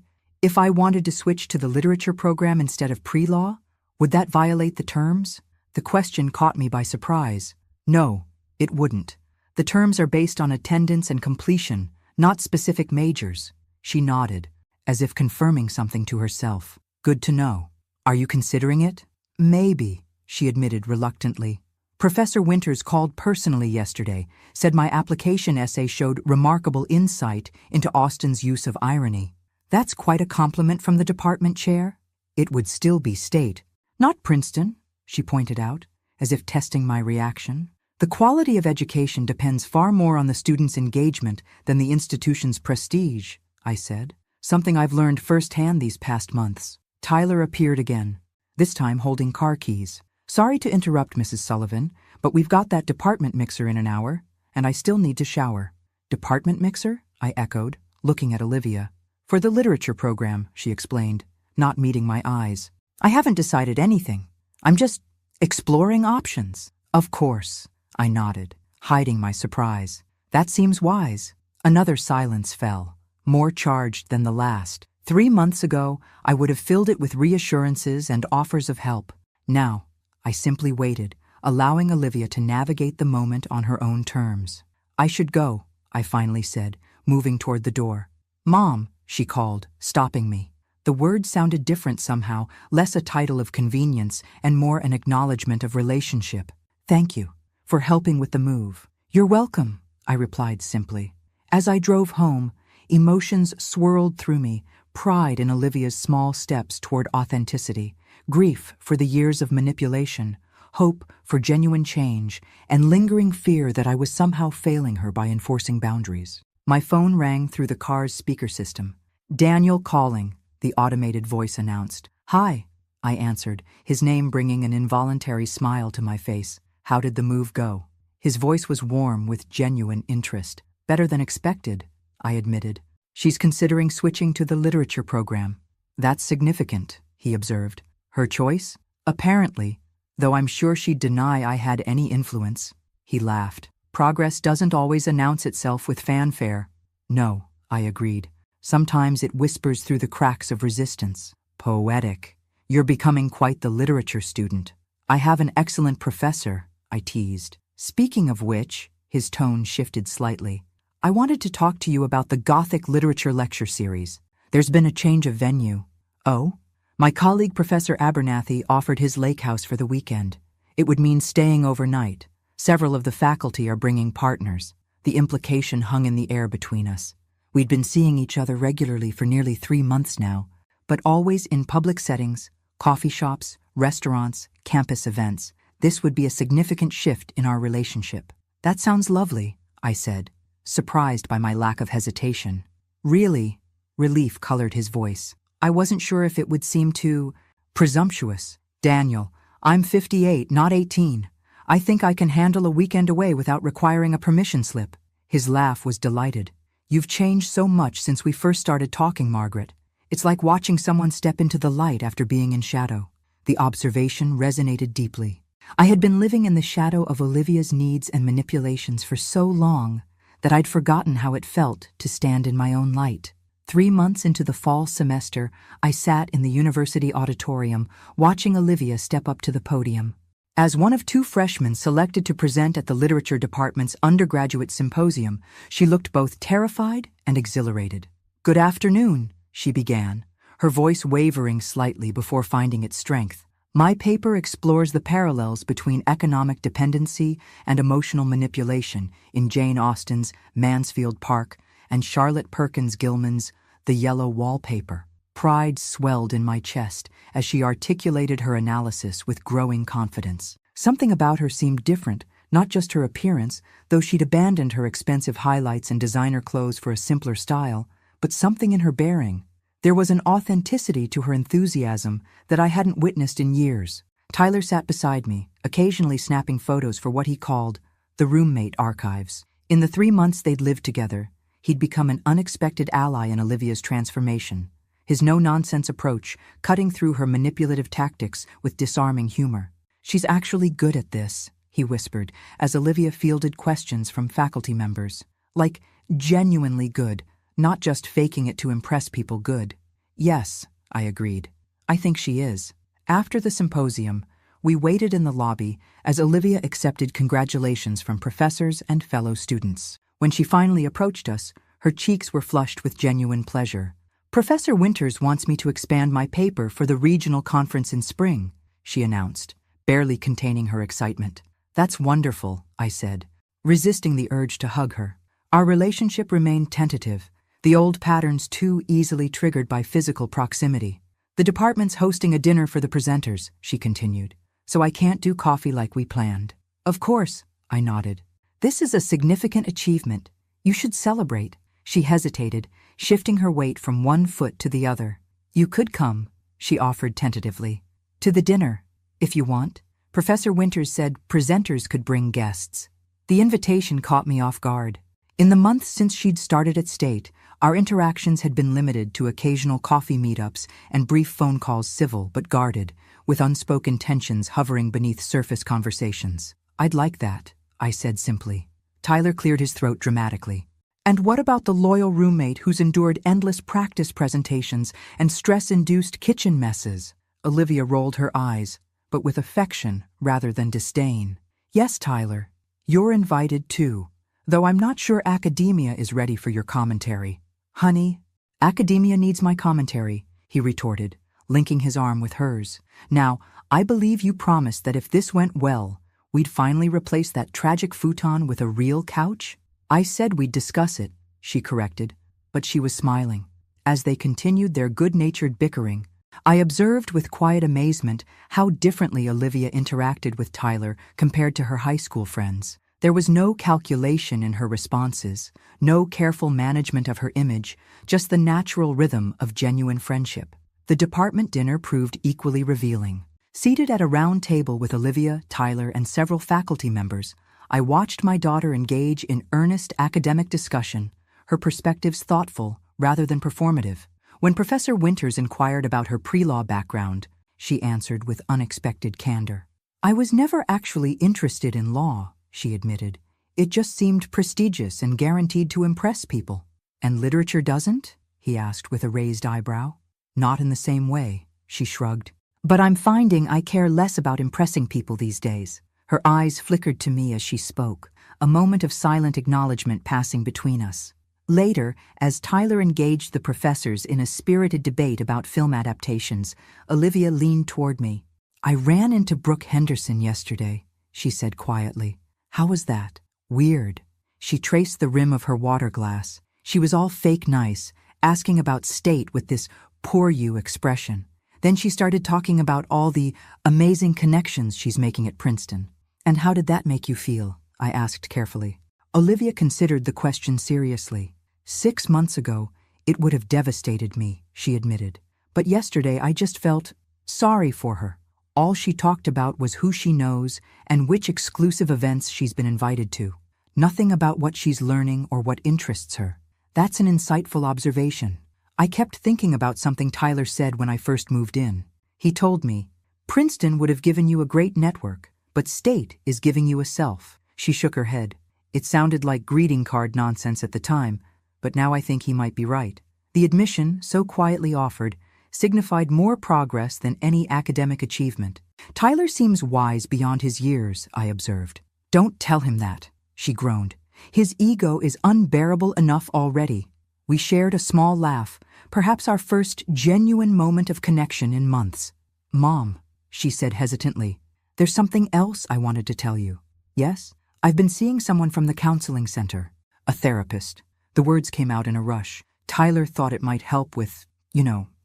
wanted to switch to the literature program instead of pre-law, would that violate the terms? The question caught me by surprise. No, it wouldn't. The terms are based on attendance and completion, not specific majors. She nodded, as if confirming something to herself. Good to know. Are you considering it? Maybe, she admitted reluctantly. Professor Winters called personally yesterday, said my application essay showed remarkable insight into Austen's use of irony. That's quite a compliment from the department chair. It would still be state, not Princeton, she pointed out, as if testing my reaction. The quality of education depends far more on the student's engagement than the institution's prestige, I said, something I've learned firsthand these past months. Tyler appeared again, this time holding car keys. Sorry to interrupt, Mrs. Sullivan, but we've got that department mixer in an hour, and I still need to shower. Department mixer? I echoed, looking at Olivia. For the literature program, she explained, not meeting my eyes. I haven't decided anything. I'm just exploring options. Of course, I nodded, hiding my surprise. That seems wise. Another silence fell, more charged than the last. 3 months ago, I would have filled it with reassurances and offers of help. Now, I simply waited, allowing Olivia to navigate the moment on her own terms. I should go, I finally said, moving toward the door. Mom, she called, stopping me. The word sounded different somehow, less a title of convenience and more an acknowledgement of relationship. Thank you for helping with the move. You're welcome, I replied simply. As I drove home, emotions swirled through me, pride in Olivia's small steps toward authenticity, grief for the years of manipulation, hope for genuine change, and lingering fear that I was somehow failing her by enforcing boundaries. My phone rang through the car's speaker system. Daniel calling, the automated voice announced. Hi, I answered, his name bringing an involuntary smile to my face. How did the move go? His voice was warm with genuine interest. Better than expected, I admitted. She's considering switching to the literature program. That's significant, he observed. Her choice? Apparently, though I'm sure she'd deny I had any influence. He laughed. Progress doesn't always announce itself with fanfare. No, I agreed. Sometimes it whispers through the cracks of resistance. Poetic. You're becoming quite the literature student. I have an excellent professor, I teased. Speaking of which, his tone shifted slightly. I wanted to talk to you about the Gothic literature lecture series. There's been a change of venue. Oh? My colleague Professor Abernathy offered his lake house for the weekend. It would mean staying overnight. Several of the faculty are bringing partners. The implication hung in the air between us. We'd been seeing each other regularly for nearly 3 months now, but always in public settings, coffee shops, restaurants, campus events. This would be a significant shift in our relationship. That sounds lovely, I said, surprised by my lack of hesitation. Really? Relief colored his voice. I wasn't sure if it would seem too presumptuous. Daniel, I'm 58, not 18. I think I can handle a weekend away without requiring a permission slip. His laugh was delighted. You've changed so much since we first started talking, Margaret. It's like watching someone step into the light after being in shadow. The observation resonated deeply. I had been living in the shadow of Olivia's needs and manipulations for so long that I'd forgotten how it felt to stand in my own light. 3 months into the fall semester, I sat in the university auditorium watching Olivia step up to the podium. As one of 2 freshmen selected to present at the literature department's undergraduate symposium, she looked both terrified and exhilarated. Good afternoon, she began, her voice wavering slightly before finding its strength. My paper explores the parallels between economic dependency and emotional manipulation in Jane Austen's Mansfield Park and Charlotte Perkins Gilman's The Yellow Wallpaper. Pride swelled in my chest as she articulated her analysis with growing confidence. Something about her seemed different, not just her appearance, though she'd abandoned her expensive highlights and designer clothes for a simpler style, but something in her bearing. There was an authenticity to her enthusiasm that I hadn't witnessed in years. Tyler sat beside me, occasionally snapping photos for what he called the roommate archives. In the 3 months they'd lived together, he'd become an unexpected ally in Olivia's transformation. His no-nonsense approach, cutting through her manipulative tactics with disarming humor. "She's actually good at this," he whispered, as Olivia fielded questions from faculty members. Like, genuinely good, not just faking it to impress people good. "Yes," I agreed. "I think she is." After the symposium, we waited in the lobby as Olivia accepted congratulations from professors and fellow students. When she finally approached us, her cheeks were flushed with genuine pleasure. "Professor Winters wants me to expand my paper for the regional conference in spring," she announced, barely containing her excitement. "That's wonderful," I said, resisting the urge to hug her. Our relationship remained tentative, the old patterns too easily triggered by physical proximity. "The department's hosting a dinner for the presenters," she continued, "so I can't do coffee like we planned." "Of course," I nodded. "This is a significant achievement. You should celebrate." She hesitated, shifting her weight from one foot to the other. "You could come," she offered tentatively. "To the dinner, if you want." Professor Winters said presenters could bring guests. The invitation caught me off guard. In the months since she'd started at State, our interactions had been limited to occasional coffee meetups and brief phone calls, civil but guarded, with unspoken tensions hovering beneath surface conversations. "I'd like that," I said simply. Tyler cleared his throat dramatically. "And what about the loyal roommate who's endured endless practice presentations and stress-induced kitchen messes?" Olivia rolled her eyes, but with affection rather than disdain. "Yes, Tyler, you're invited too, though I'm not sure academia is ready for your commentary." "Honey, academia needs my commentary," he retorted, linking his arm with hers. "Now, I believe you promised that if this went well, we'd finally replace that tragic futon with a real couch?" "I said we'd discuss it," she corrected, but she was smiling. As they continued their good-natured bickering, I observed with quiet amazement how differently Olivia interacted with Tyler compared to her high school friends. There was no calculation in her responses, no careful management of her image, just the natural rhythm of genuine friendship. The department dinner proved equally revealing. Seated at a round table with Olivia, Tyler, and several faculty members, I watched my daughter engage in earnest academic discussion, her perspectives thoughtful rather than performative. When Professor Winters inquired about her pre-law background, she answered with unexpected candor. "I was never actually interested in law," she admitted. "It just seemed prestigious and guaranteed to impress people." "And literature doesn't?" he asked with a raised eyebrow. "Not in the same way," she shrugged. "But I'm finding I care less about impressing people these days." Her eyes flickered to me as she spoke, a moment of silent acknowledgement passing between us. Later, as Tyler engaged the professors in a spirited debate about film adaptations, Olivia leaned toward me. "I ran into Brooke Henderson yesterday," she said quietly. "How was that?" "Weird." She traced the rim of her water glass. She was all fake nice, asking about State with this poor you expression. Then she started talking about all the amazing connections she's making at Princeton. "And how did that make you feel?" I asked carefully. Olivia considered the question seriously. 6 months ago, it would have devastated me, she admitted. But yesterday I just felt sorry for her. All she talked about was who she knows and which exclusive events she's been invited to. Nothing about what she's learning or what interests her. That's an insightful observation. I kept thinking about something Tyler said when I first moved in. He told me, "Princeton would have given you a great network, but State is giving you a self." She shook her head. It sounded like greeting card nonsense at the time, but now I think he might be right. The admission, so quietly offered, signified more progress than any academic achievement. "Tyler seems wise beyond his years," I observed. "Don't tell him that," she groaned. "His ego is unbearable enough already." We shared a small laugh, perhaps our first genuine moment of connection in months. "Mom," she said hesitantly. There's something else I wanted to tell you. Yes? I've been seeing someone from the counseling center. A therapist. The words came out in a rush. Tyler thought it might help with,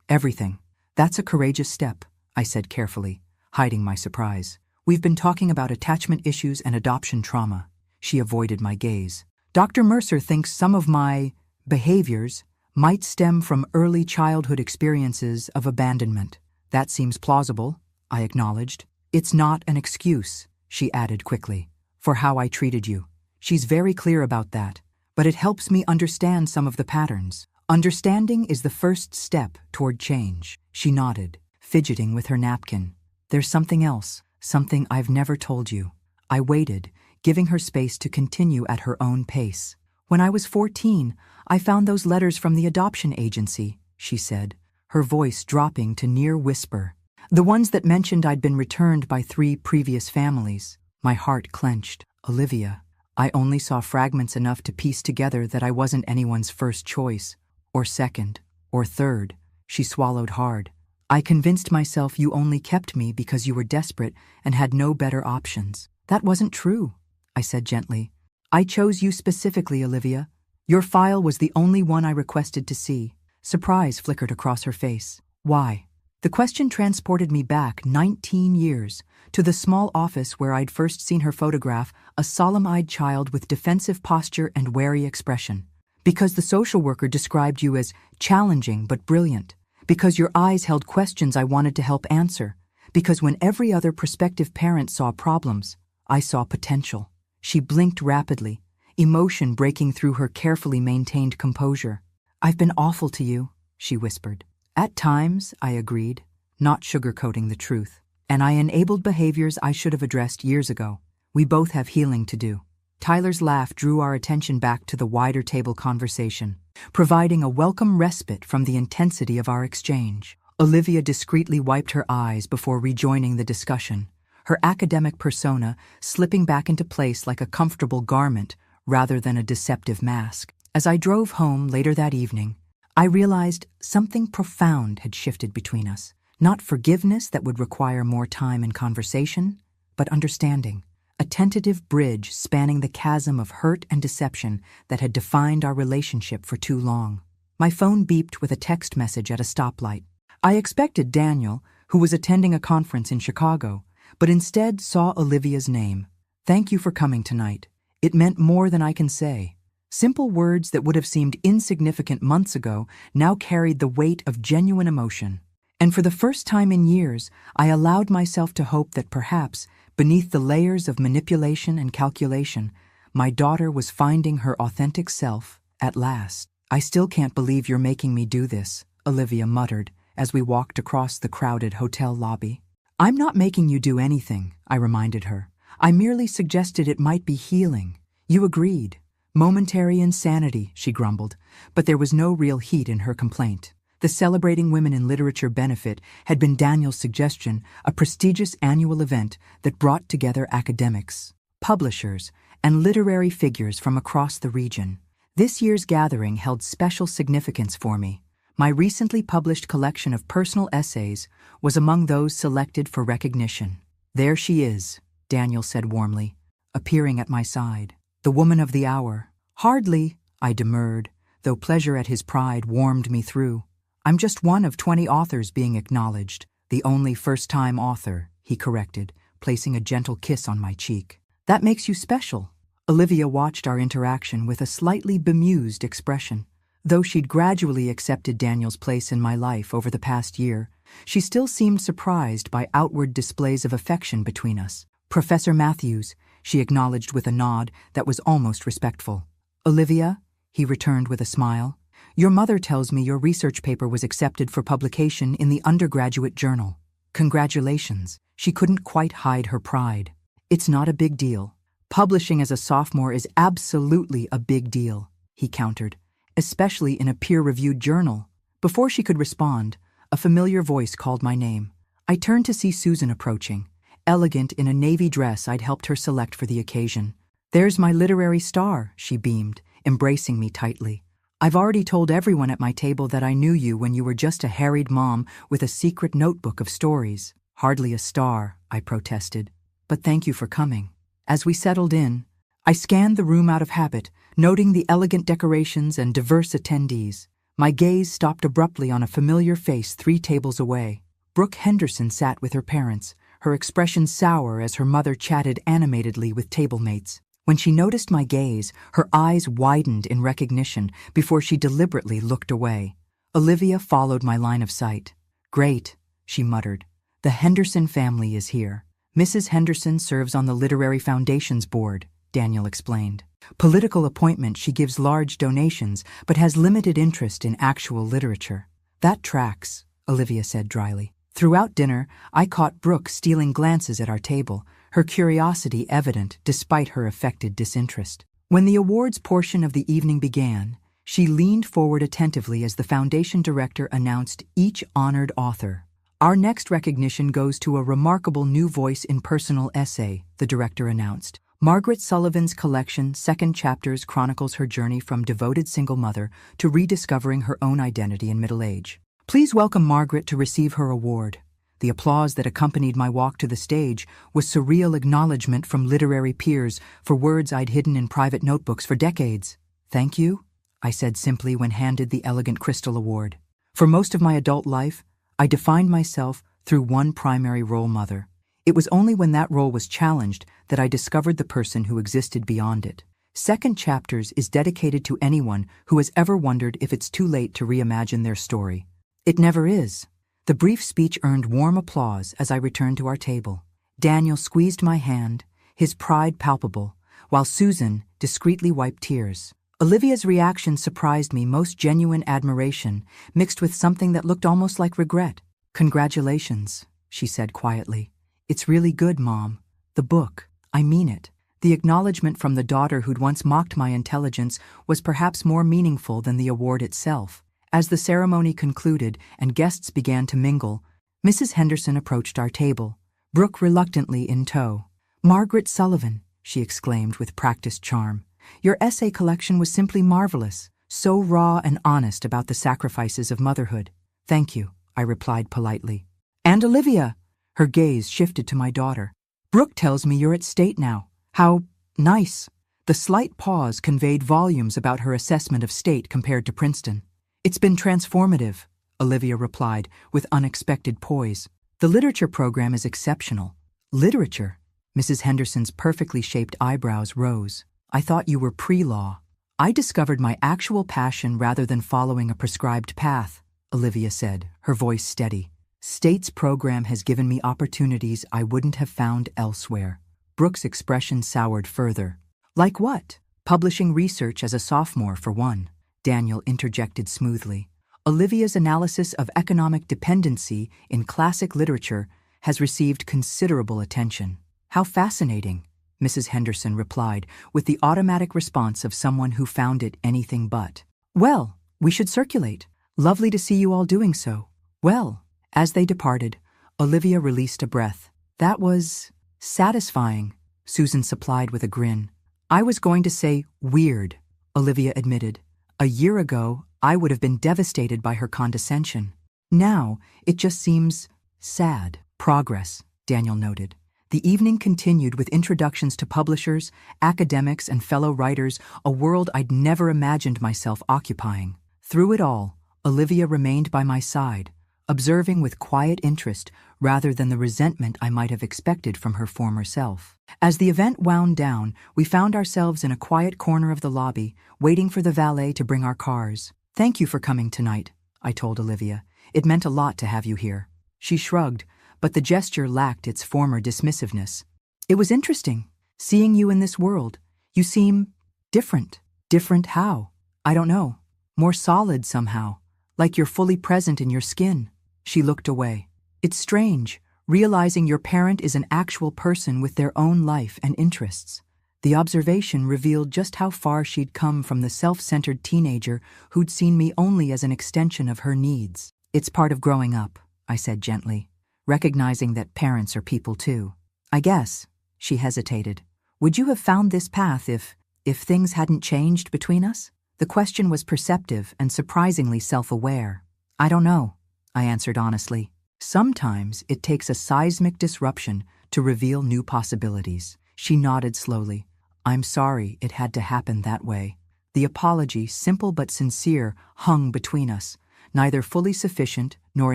everything. That's a courageous step, I said carefully, hiding my surprise. We've been talking about attachment issues and adoption trauma. She avoided my gaze. Dr. Mercer thinks some of my behaviors might stem from early childhood experiences of abandonment. That seems plausible, I acknowledged. It's not an excuse, she added quickly, for how I treated you. She's very clear about that, but it helps me understand some of the patterns. Understanding is the first step toward change. She nodded, fidgeting with her napkin. There's something else, something I've never told you. I waited, giving her space to continue at her own pace. When I was 14, I found those letters from the adoption agency, she said, her voice dropping to near whisper. The ones that mentioned I'd been returned by 3 previous families. My heart clenched. Olivia. I only saw fragments enough to piece together that I wasn't anyone's first choice, or second, or third. She swallowed hard. I convinced myself you only kept me because you were desperate and had no better options. That wasn't true, I said gently. I chose you specifically, Olivia. Your file was the only one I requested to see. Surprise flickered across her face. Why? The question transported me back 19 years, to the small office where I'd first seen her photograph, a solemn-eyed child with defensive posture and wary expression. Because the social worker described you as challenging but brilliant. Because your eyes held questions I wanted to help answer. Because when every other prospective parent saw problems, I saw potential. She blinked rapidly, emotion breaking through her carefully maintained composure. I've been awful to you, she whispered. At times, I agreed, not sugarcoating the truth. And I enabled behaviors I should have addressed years ago. We both have healing to do. Tyler's laugh drew our attention back to the wider table conversation, providing a welcome respite from the intensity of our exchange. Olivia discreetly wiped her eyes before rejoining the discussion, her academic persona slipping back into place like a comfortable garment rather than a deceptive mask. As I drove home later that evening, I realized something profound had shifted between us. Not forgiveness that would require more time and conversation, but understanding. A tentative bridge spanning the chasm of hurt and deception that had defined our relationship for too long. My phone beeped with a text message at a stoplight. I expected Daniel, who was attending a conference in Chicago, but instead saw Olivia's name. Thank you for coming tonight. It meant more than I can say. Simple words that would have seemed insignificant months ago now carried the weight of genuine emotion. And for the first time in years, I allowed myself to hope that perhaps, beneath the layers of manipulation and calculation, my daughter was finding her authentic self at last. I still can't believe you're making me do this, Olivia muttered as we walked across the crowded hotel lobby. I'm not making you do anything, I reminded her. I merely suggested it might be healing. You agreed. Momentary insanity, she grumbled, but there was no real heat in her complaint. The Celebrating Women in Literature benefit had been Daniel's suggestion, a prestigious annual event that brought together academics, publishers, and literary figures from across the region. This year's gathering held special significance for me. My recently published collection of personal essays was among those selected for recognition. There she is, Daniel said warmly, appearing at my side. The woman of the hour. Hardly, I demurred, though pleasure at his pride warmed me through. I'm just one of 20 authors being acknowledged, the only first-time author, he corrected, placing a gentle kiss on my cheek. That makes you special. Olivia watched our interaction with a slightly bemused expression. Though she'd gradually accepted Daniel's place in my life over the past year, she still seemed surprised by outward displays of affection between us. Professor Matthews, she acknowledged with a nod that was almost respectful. Olivia, he returned with a smile. Your mother tells me your research paper was accepted for publication in the undergraduate journal. Congratulations. She couldn't quite hide her pride. It's not a big deal. Publishing as a sophomore is absolutely a big deal, he countered, especially in a peer-reviewed journal. Before she could respond, a familiar voice called my name. I turned to see Susan approaching, elegant in a navy dress I'd helped her select for the occasion. There's my literary star, she beamed, embracing me tightly. I've already told everyone at my table that I knew you when you were just a harried mom with a secret notebook of stories. Hardly a star, I protested. But thank you for coming. As we settled in, I scanned the room out of habit, noting the elegant decorations and diverse attendees. My gaze stopped abruptly on a familiar face 3 tables away. Brooke Henderson sat with her parents, her expression sour as her mother chatted animatedly with table mates. When she noticed my gaze, her eyes widened in recognition before she deliberately looked away. Olivia followed my line of sight. "Great," she muttered. "The Henderson family is here." "Mrs. Henderson serves on the Literary Foundation's board," Daniel explained. "Political appointment, she gives large donations, but has limited interest in actual literature." "That tracks," Olivia said dryly. Throughout dinner, I caught Brooke stealing glances at our table, her curiosity evident despite her affected disinterest. When the awards portion of the evening began, she leaned forward attentively as the foundation director announced each honored author. "Our next recognition goes to a remarkable new voice in personal essay," the director announced. "Margaret Sullivan's collection, Second Chapters, chronicles her journey from devoted single mother to rediscovering her own identity in middle age. Please welcome Margaret to receive her award." The applause that accompanied my walk to the stage was surreal acknowledgement from literary peers for words I'd hidden in private notebooks for decades. "Thank you," I said simply when handed the elegant crystal award. For most of my adult life, I defined myself through one primary role model. It was only when that role was challenged that I discovered the person who existed beyond it. Second Chapters is dedicated to anyone who has ever wondered if it's too late to reimagine their story. It never is. The brief speech earned warm applause as I returned to our table. Daniel squeezed my hand, his pride palpable, while Susan discreetly wiped tears. Olivia's reaction surprised me, most genuine admiration, mixed with something that looked almost like regret. "Congratulations," she said quietly. "It's really good, Mom. The book. I mean it." The acknowledgement from the daughter who'd once mocked my intelligence was perhaps more meaningful than the award itself. As the ceremony concluded and guests began to mingle, Mrs. Henderson approached our table, Brooke reluctantly in tow. "Margaret Sullivan," she exclaimed with practiced charm, "your essay collection was simply marvelous, so raw and honest about the sacrifices of motherhood." "Thank you," I replied politely. "And Olivia," her gaze shifted to my daughter. "Brooke tells me you're at State now. How nice." The slight pause conveyed volumes about her assessment of State compared to Princeton. "It's been transformative," Olivia replied with unexpected poise. "The literature program is exceptional." "Literature?" Mrs. Henderson's perfectly shaped eyebrows rose. "I thought you were pre-law." "I discovered my actual passion rather than following a prescribed path," Olivia said, her voice steady. "State's program has given me opportunities I wouldn't have found elsewhere." Brooke's expression soured further. "Like what?" "Publishing research as a sophomore, for one," Daniel interjected smoothly. "Olivia's analysis of economic dependency in classic literature has received considerable attention." "How fascinating," Mrs. Henderson replied with the automatic response of someone who found it anything but. "Well, we should circulate. Lovely to see you all doing so." "Well." As they departed, Olivia released a breath. "That was satisfying," Susan supplied with a grin. "I was going to say weird," Olivia admitted. "A year ago, I would have been devastated by her condescension. Now, it just seems sad." "Progress," Daniel noted. The evening continued with introductions to publishers, academics, and fellow writers, a world I'd never imagined myself occupying. Through it all, Olivia remained by my side, observing with quiet interest rather than the resentment I might have expected from her former self. As the event wound down, we found ourselves in a quiet corner of the lobby, waiting for the valet to bring our cars. "Thank you for coming tonight," I told Olivia. "It meant a lot to have you here." She shrugged, but the gesture lacked its former dismissiveness. "It was interesting, seeing you in this world. You seem different." "Different how?" "I don't know. More solid somehow, like you're fully present in your skin." She looked away. "It's strange, realizing your parent is an actual person with their own life and interests." The observation revealed just how far she'd come from the self-centered teenager who'd seen me only as an extension of her needs. "It's part of growing up," I said gently, recognizing that parents are people too. "I guess," she hesitated. "Would you have found this path if things hadn't changed between us?" The question was perceptive and surprisingly self-aware. "I don't know," I answered honestly. Sometimes it takes a seismic disruption to reveal new possibilities. She nodded slowly. I'm sorry it had to happen that way. The apology, simple but sincere, hung between us, neither fully sufficient nor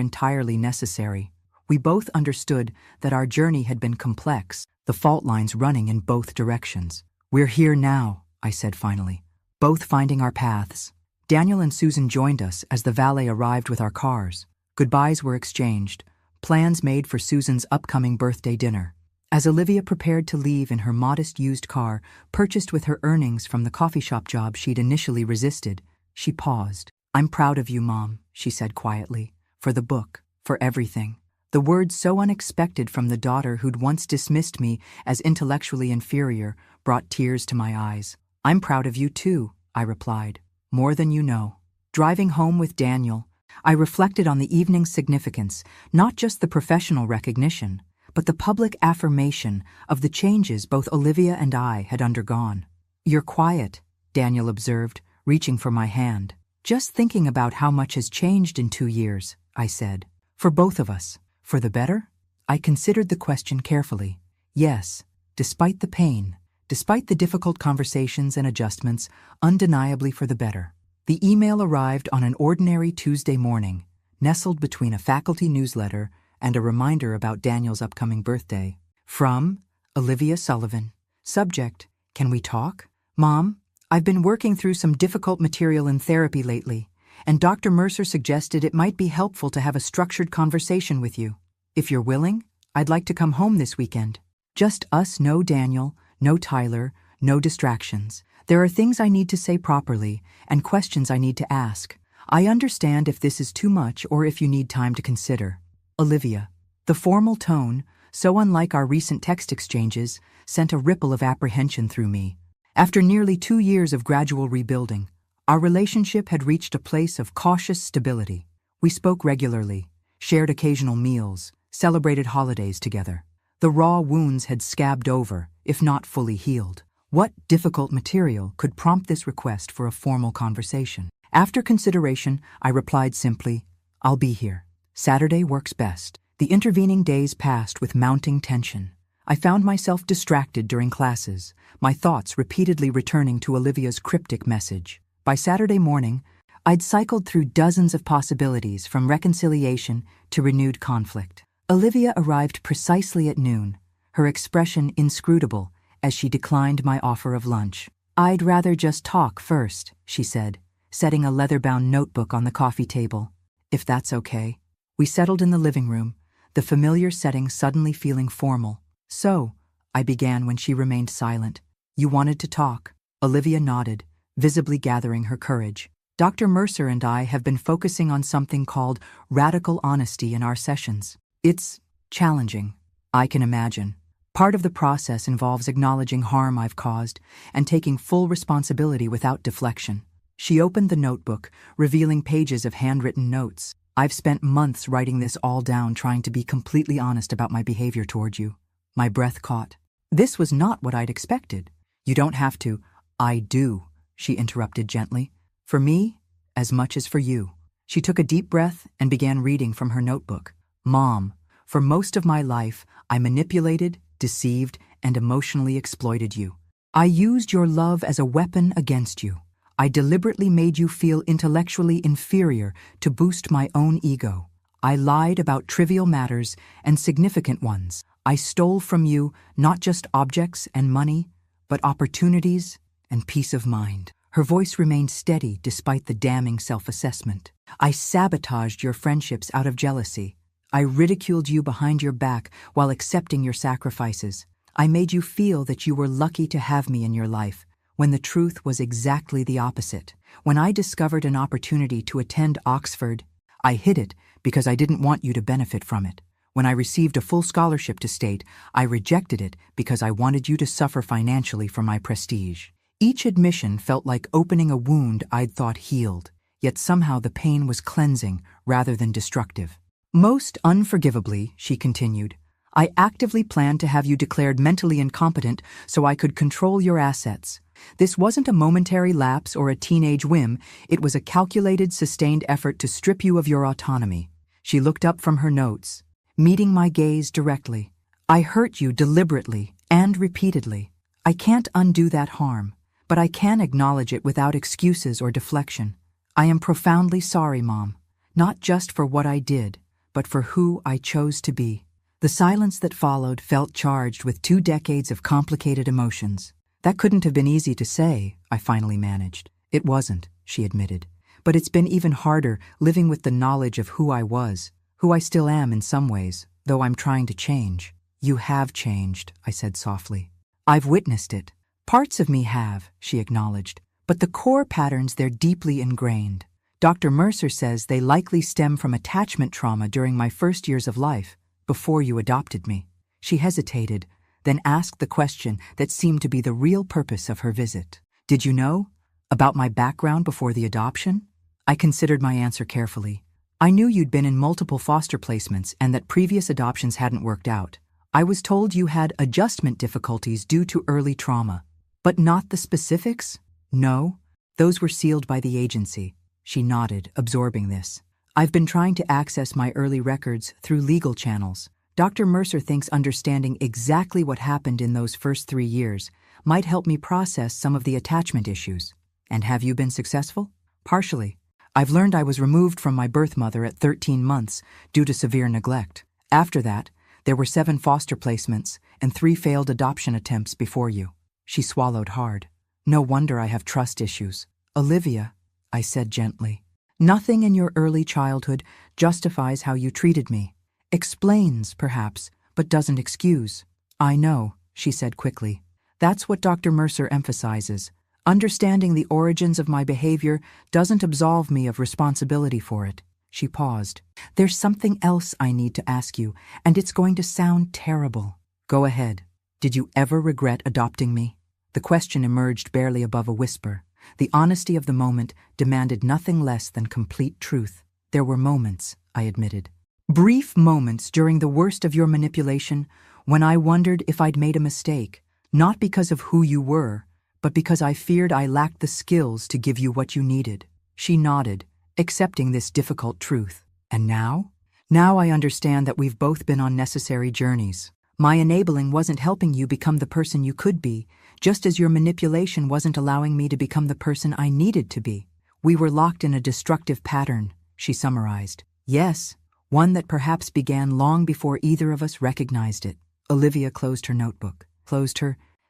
entirely necessary. We both understood that our journey had been complex, the fault lines running in both directions. We're here now, I said finally, both finding our paths. Daniel and Susan joined us as the valet arrived with our cars. Goodbyes were exchanged, plans made for Susan's upcoming birthday dinner. As Olivia prepared to leave in her modest used car, purchased with her earnings from the coffee shop job she'd initially resisted, she paused. I'm proud of you, Mom, she said quietly, for the book, for everything. The words so unexpected from the daughter who'd once dismissed me as intellectually inferior brought tears to my eyes. I'm proud of you too, I replied, more than you know. Driving home with Daniel, I reflected on the evening's significance, not just the professional recognition, but the public affirmation of the changes both Olivia and I had undergone. You're quiet, Daniel observed, reaching for my hand. Just thinking about how much has changed in 2 years, I said. For both of us. For the better? I considered the question carefully. Yes, despite the pain, despite the difficult conversations and adjustments, undeniably for the better. The email arrived on an ordinary Tuesday morning, nestled between a faculty newsletter and a reminder about Daniel's upcoming birthday. From Olivia Sullivan. Subject, can we talk? Mom, I've been working through some difficult material in therapy lately, and Dr. Mercer suggested it might be helpful to have a structured conversation with you. If you're willing, I'd like to come home this weekend. Just us, no Daniel, no Tyler, no distractions. There are things I need to say properly and questions I need to ask. I understand if this is too much or if you need time to consider. Olivia. The formal tone, so unlike our recent text exchanges, sent a ripple of apprehension through me. After nearly 2 years of gradual rebuilding, our relationship had reached a place of cautious stability. We spoke regularly, shared occasional meals, celebrated holidays together. The raw wounds had scabbed over, if not fully healed. What difficult material could prompt this request for a formal conversation? After consideration, I replied simply, I'll be here. Saturday works best. The intervening days passed with mounting tension. I found myself distracted during classes, my thoughts repeatedly returning to Olivia's cryptic message. By Saturday morning, I'd cycled through dozens of possibilities from reconciliation to renewed conflict. Olivia arrived precisely at noon, her expression inscrutable as she declined my offer of lunch. I'd rather just talk first, she said, setting a leather-bound notebook on the coffee table. If that's okay. We settled in the living room, the familiar setting suddenly feeling formal. So, I began when she remained silent. You wanted to talk. Olivia nodded, visibly gathering her courage. Dr. Mercer and I have been focusing on something called radical honesty in our sessions. It's challenging, I can imagine. Part of the process involves acknowledging harm I've caused and taking full responsibility without deflection. She opened the notebook, revealing pages of handwritten notes. I've spent months writing this all down, trying to be completely honest about my behavior toward you. My breath caught. This was not what I'd expected. You don't have to. I do, she interrupted gently. For me, as much as for you. She took a deep breath and began reading from her notebook. Mom, for most of my life, I manipulated, deceived, and emotionally exploited you. I used your love as a weapon against you. I deliberately made you feel intellectually inferior to boost my own ego. I lied about trivial matters and significant ones. I stole from you not just objects and money, but opportunities and peace of mind. Her voice remained steady despite the damning self-assessment. I sabotaged your friendships out of jealousy. I ridiculed you behind your back while accepting your sacrifices. I made you feel that you were lucky to have me in your life, when the truth was exactly the opposite. When I discovered an opportunity to attend Oxford, I hid it because I didn't want you to benefit from it. When I received a full scholarship to state, I rejected it because I wanted you to suffer financially for my prestige. Each admission felt like opening a wound I'd thought healed, yet somehow the pain was cleansing rather than destructive. Most unforgivably, she continued, I actively planned to have you declared mentally incompetent so I could control your assets. This wasn't a momentary lapse or a teenage whim, it was a calculated, sustained effort to strip you of your autonomy. She looked up from her notes, meeting my gaze directly. I hurt you deliberately and repeatedly. I can't undo that harm, but I can acknowledge it without excuses or deflection. I am profoundly sorry, Mom, not just for what I did, but for who I chose to be. The silence that followed felt charged with 2 decades of complicated emotions. That couldn't have been easy to say, I finally managed. It wasn't, she admitted. But it's been even harder living with the knowledge of who I was, who I still am in some ways, though I'm trying to change. You have changed, I said softly. I've witnessed it. Parts of me have, she acknowledged, but the core patterns, they're deeply ingrained. Dr. Mercer says they likely stem from attachment trauma during my first years of life, before you adopted me. She hesitated, then asked the question that seemed to be the real purpose of her visit. Did you know about my background before the adoption? I considered my answer carefully. I knew you'd been in multiple foster placements and that previous adoptions hadn't worked out. I was told you had adjustment difficulties due to early trauma. But not the specifics? No, those were sealed by the agency. She nodded, absorbing this. I've been trying to access my early records through legal channels. Dr. Mercer thinks understanding exactly what happened in those first 3 years might help me process some of the attachment issues. And have you been successful? Partially. I've learned I was removed from my birth mother at 13 months due to severe neglect. After that, there were 7 foster placements and 3 failed adoption attempts before you. She swallowed hard. No wonder I have trust issues. Olivia, I said gently, nothing in your early childhood justifies how you treated me. Explains, perhaps, but doesn't excuse. I know, she said quickly. That's what Dr. Mercer emphasizes. Understanding the origins of my behavior doesn't absolve me of responsibility for it. She paused. There's something else I need to ask you, and it's going to sound terrible. Go ahead. Did you ever regret adopting me? The question emerged barely above a whisper. The honesty of the moment demanded nothing less than complete truth. There were moments, I admitted. Brief moments during the worst of your manipulation when I wondered if I'd made a mistake, not because of who you were, but because I feared I lacked the skills to give you what you needed. She nodded, accepting this difficult truth. And now? Now I understand that we've both been on necessary journeys. My enabling wasn't helping you become the person you could be, just as your manipulation wasn't allowing me to become the person I needed to be. We were locked in a destructive pattern, she summarized. Yes, one that perhaps began long before either of us recognized it. Olivia closed her notebook.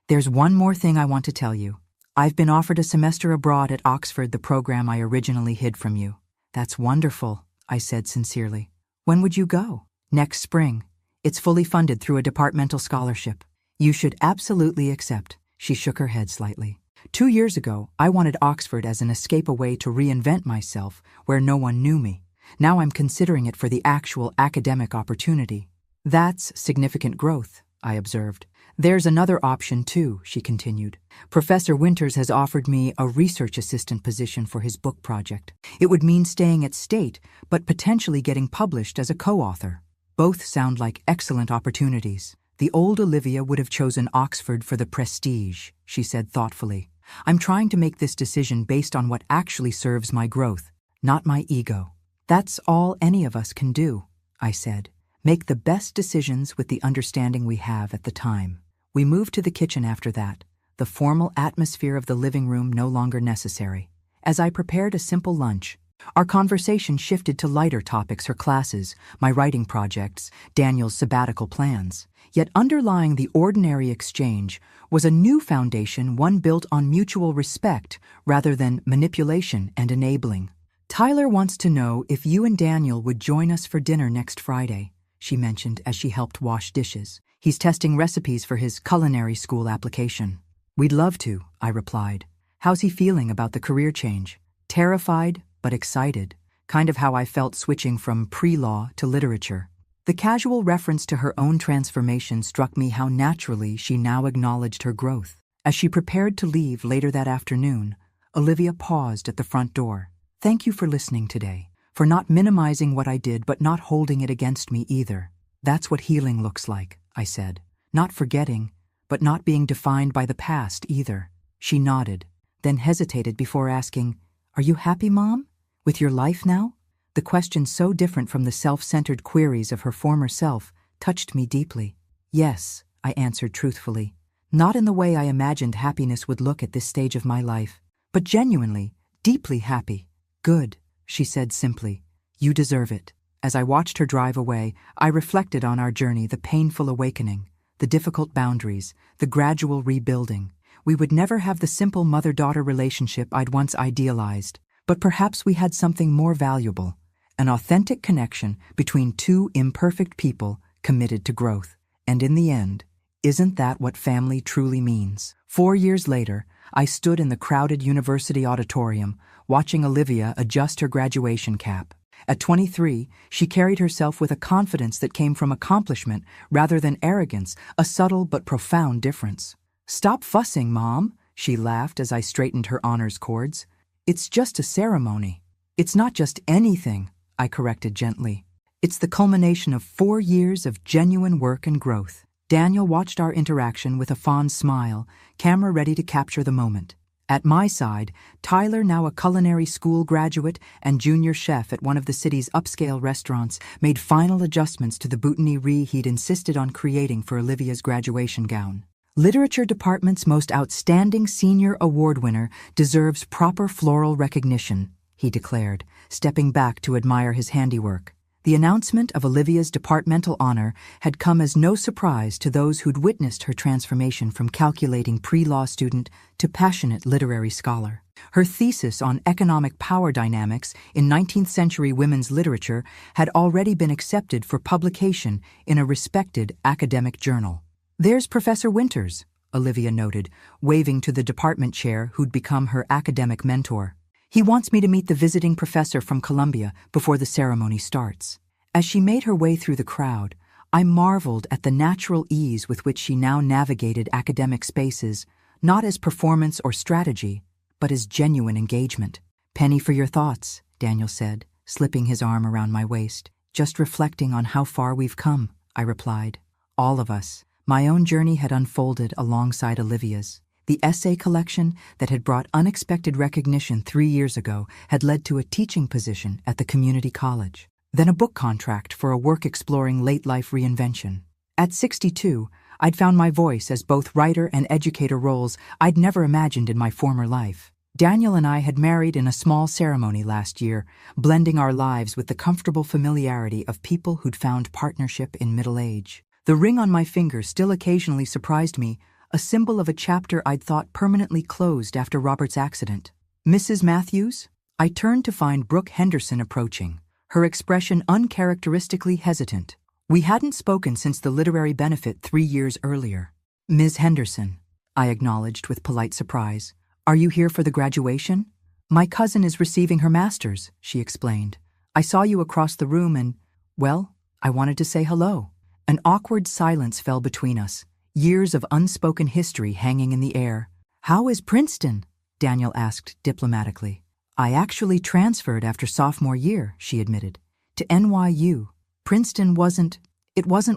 There's one more thing I want to tell you. I've been offered a semester abroad at Oxford, the program I originally hid from you. That's wonderful, I said sincerely. When would you go? Next spring. It's fully funded through a departmental scholarship. You should absolutely accept. She shook her head slightly. 2 years ago, I wanted Oxford as an escape away to reinvent myself where no one knew me. Now I'm considering it for the actual academic opportunity. That's significant growth, I observed. There's another option too, she continued. Professor Winters has offered me a research assistant position for his book project. It would mean staying at State, but potentially getting published as a co-author. Both sound like excellent opportunities. The old Olivia would have chosen Oxford for the prestige, she said thoughtfully. I'm trying to make this decision based on what actually serves my growth, not my ego. That's all any of us can do, I said. Make the best decisions with the understanding we have at the time. We moved to the kitchen after that, the formal atmosphere of the living room no longer necessary. As I prepared a simple lunch, our conversation shifted to lighter topics: her classes, my writing projects, Daniel's sabbatical plans. Yet underlying the ordinary exchange was a new foundation, one built on mutual respect rather than manipulation and enabling. Tyler wants to know if you and Daniel would join us for dinner next Friday, she mentioned as she helped wash dishes. He's testing recipes for his culinary school application. We'd love to, I replied. How's he feeling about the career change? Terrified, but excited, kind of how I felt switching from pre-law to literature. The casual reference to her own transformation struck me how naturally she now acknowledged her growth. As she prepared to leave later that afternoon, Olivia paused at the front door. Thank you for listening today, for not minimizing what I did but not holding it against me either. That's what healing looks like, I said. Not forgetting, but not being defined by the past either. She nodded, then hesitated before asking, Are you happy, Mom? With your life now? The question, so different from the self-centered queries of her former self, touched me deeply. Yes, I answered truthfully. Not in the way I imagined happiness would look at this stage of my life, but genuinely, deeply happy. Good, she said simply. You deserve it. As I watched her drive away, I reflected on our journey, the painful awakening, the difficult boundaries, the gradual rebuilding. We would never have the simple mother-daughter relationship I'd once idealized, but perhaps we had something more valuable, an authentic connection between two imperfect people committed to growth. And in the end, isn't that what family truly means? 4 years later, I stood in the crowded university auditorium, watching Olivia adjust her graduation cap. At 23, she carried herself with a confidence that came from accomplishment rather than arrogance, a subtle but profound difference. "Stop fussing, Mom," she laughed as I straightened her honors cords. "It's just a ceremony." "It's not just anything," I corrected gently. "It's the culmination of 4 years of genuine work and growth." Daniel watched our interaction with a fond smile, camera ready to capture the moment. At my side, Tyler, now a culinary school graduate and junior chef at one of the city's upscale restaurants, made final adjustments to the boutonnierie he'd insisted on creating for Olivia's graduation gown. "Literature department's most outstanding senior award winner deserves proper floral recognition," he declared, stepping back to admire his handiwork. The announcement of Olivia's departmental honor had come as no surprise to those who'd witnessed her transformation from calculating pre-law student to passionate literary scholar. Her thesis on economic power dynamics in 19th century women's literature had already been accepted for publication in a respected academic journal. "There's Professor Winters," Olivia noted, waving to the department chair who'd become her academic mentor. "He wants me to meet the visiting professor from Columbia before the ceremony starts." As she made her way through the crowd, I marveled at the natural ease with which she now navigated academic spaces, not as performance or strategy, but as genuine engagement. "Penny for your thoughts," Daniel said, slipping his arm around my waist. "Just reflecting on how far we've come," I replied. All of us. My own journey had unfolded alongside Olivia's. The essay collection that had brought unexpected recognition 3 years ago had led to a teaching position at the community college, then a book contract for a work exploring late-life reinvention. At 62, I'd found my voice as both writer and educator roles I'd never imagined in my former life. Daniel and I had married in a small ceremony last year, blending our lives with the comfortable familiarity of people who'd found partnership in middle age. The ring on my finger still occasionally surprised me, a symbol of a chapter I'd thought permanently closed after Robert's accident. "Mrs. Matthews?" I turned to find Brooke Henderson approaching, her expression uncharacteristically hesitant. We hadn't spoken since the literary benefit 3 years earlier. "Ms. Henderson," I acknowledged with polite surprise. "Are you here for the graduation?" "My cousin is receiving her master's," she explained. "I saw you across the room and, well, I wanted to say hello." An awkward silence fell between us, years of unspoken history hanging in the air. "How is Princeton?" Daniel asked diplomatically. "I actually transferred after sophomore year," she admitted, "to NYU. Princeton wasn't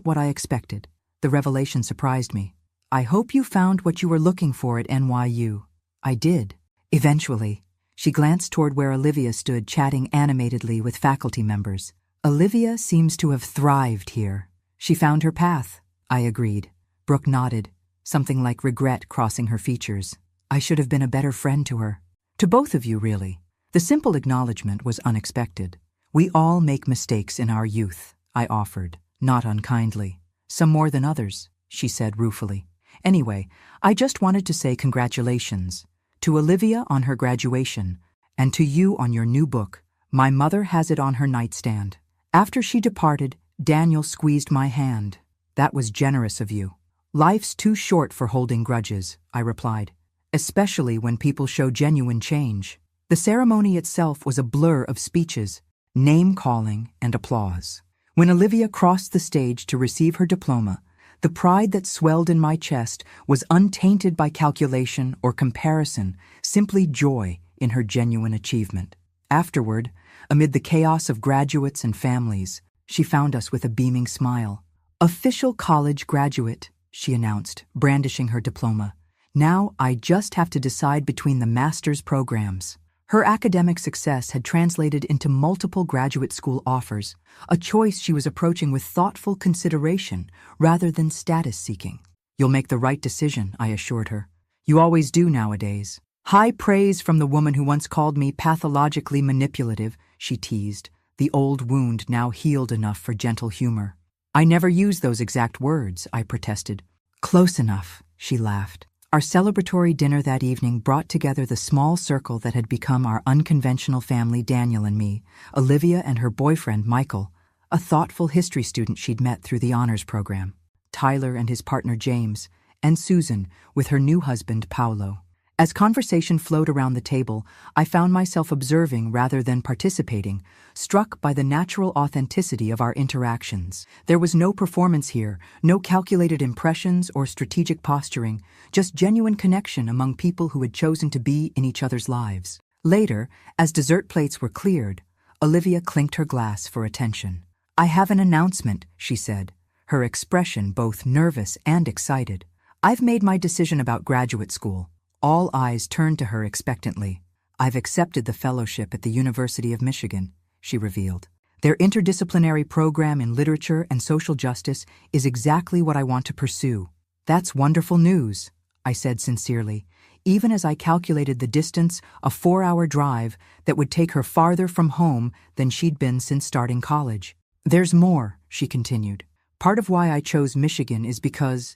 what I expected." The revelation surprised me. "I hope you found what you were looking for at NYU." "I did. Eventually." She glanced toward where Olivia stood chatting animatedly with faculty members. "Olivia seems to have thrived here." "She found her path," I agreed. Brooke nodded, something like regret crossing her features. "I should have been a better friend to her." "To both of you, really." The simple acknowledgement was unexpected. "We all make mistakes in our youth," I offered, not unkindly. "Some more than others," she said ruefully. "Anyway, I just wanted to say congratulations. To Olivia on her graduation, and to you on your new book. My mother has it on her nightstand." After she departed, Daniel squeezed my hand. "That was generous of you." "Life's too short for holding grudges," I replied, "especially when people show genuine change." The ceremony itself was a blur of speeches, name-calling, and applause. When Olivia crossed the stage to receive her diploma, the pride that swelled in my chest was untainted by calculation or comparison, simply joy in her genuine achievement. Afterward, amid the chaos of graduates and families, she found us with a beaming smile. "Official college graduate," she announced, brandishing her diploma. "Now I just have to decide between the master's programs." Her academic success had translated into multiple graduate school offers, a choice she was approaching with thoughtful consideration rather than status seeking. "You'll make the right decision," I assured her. "You always do nowadays." "High praise from the woman who once called me pathologically manipulative," she teased, the old wound now healed enough for gentle humor. "I never used those exact words," I protested. "Close enough," she laughed. Our celebratory dinner that evening brought together the small circle that had become our unconventional family, Daniel and me, Olivia and her boyfriend, Michael, a thoughtful history student she'd met through the honors program, Tyler and his partner, James, and Susan with her new husband, Paolo. As conversation flowed around the table, I found myself observing rather than participating, struck by the natural authenticity of our interactions. There was no performance here, no calculated impressions or strategic posturing, just genuine connection among people who had chosen to be in each other's lives. Later, as dessert plates were cleared, Olivia clinked her glass for attention. "I have an announcement," she said, her expression both nervous and excited. "I've made my decision about graduate school." All eyes turned to her expectantly. "I've accepted the fellowship at the University of Michigan," she revealed. "Their interdisciplinary program in literature and social justice is exactly what I want to pursue." "That's wonderful news," I said sincerely, even as I calculated the distance, a 4-hour drive that would take her farther from home than she'd been since starting college. "There's more," she continued. "Part of why I chose Michigan is because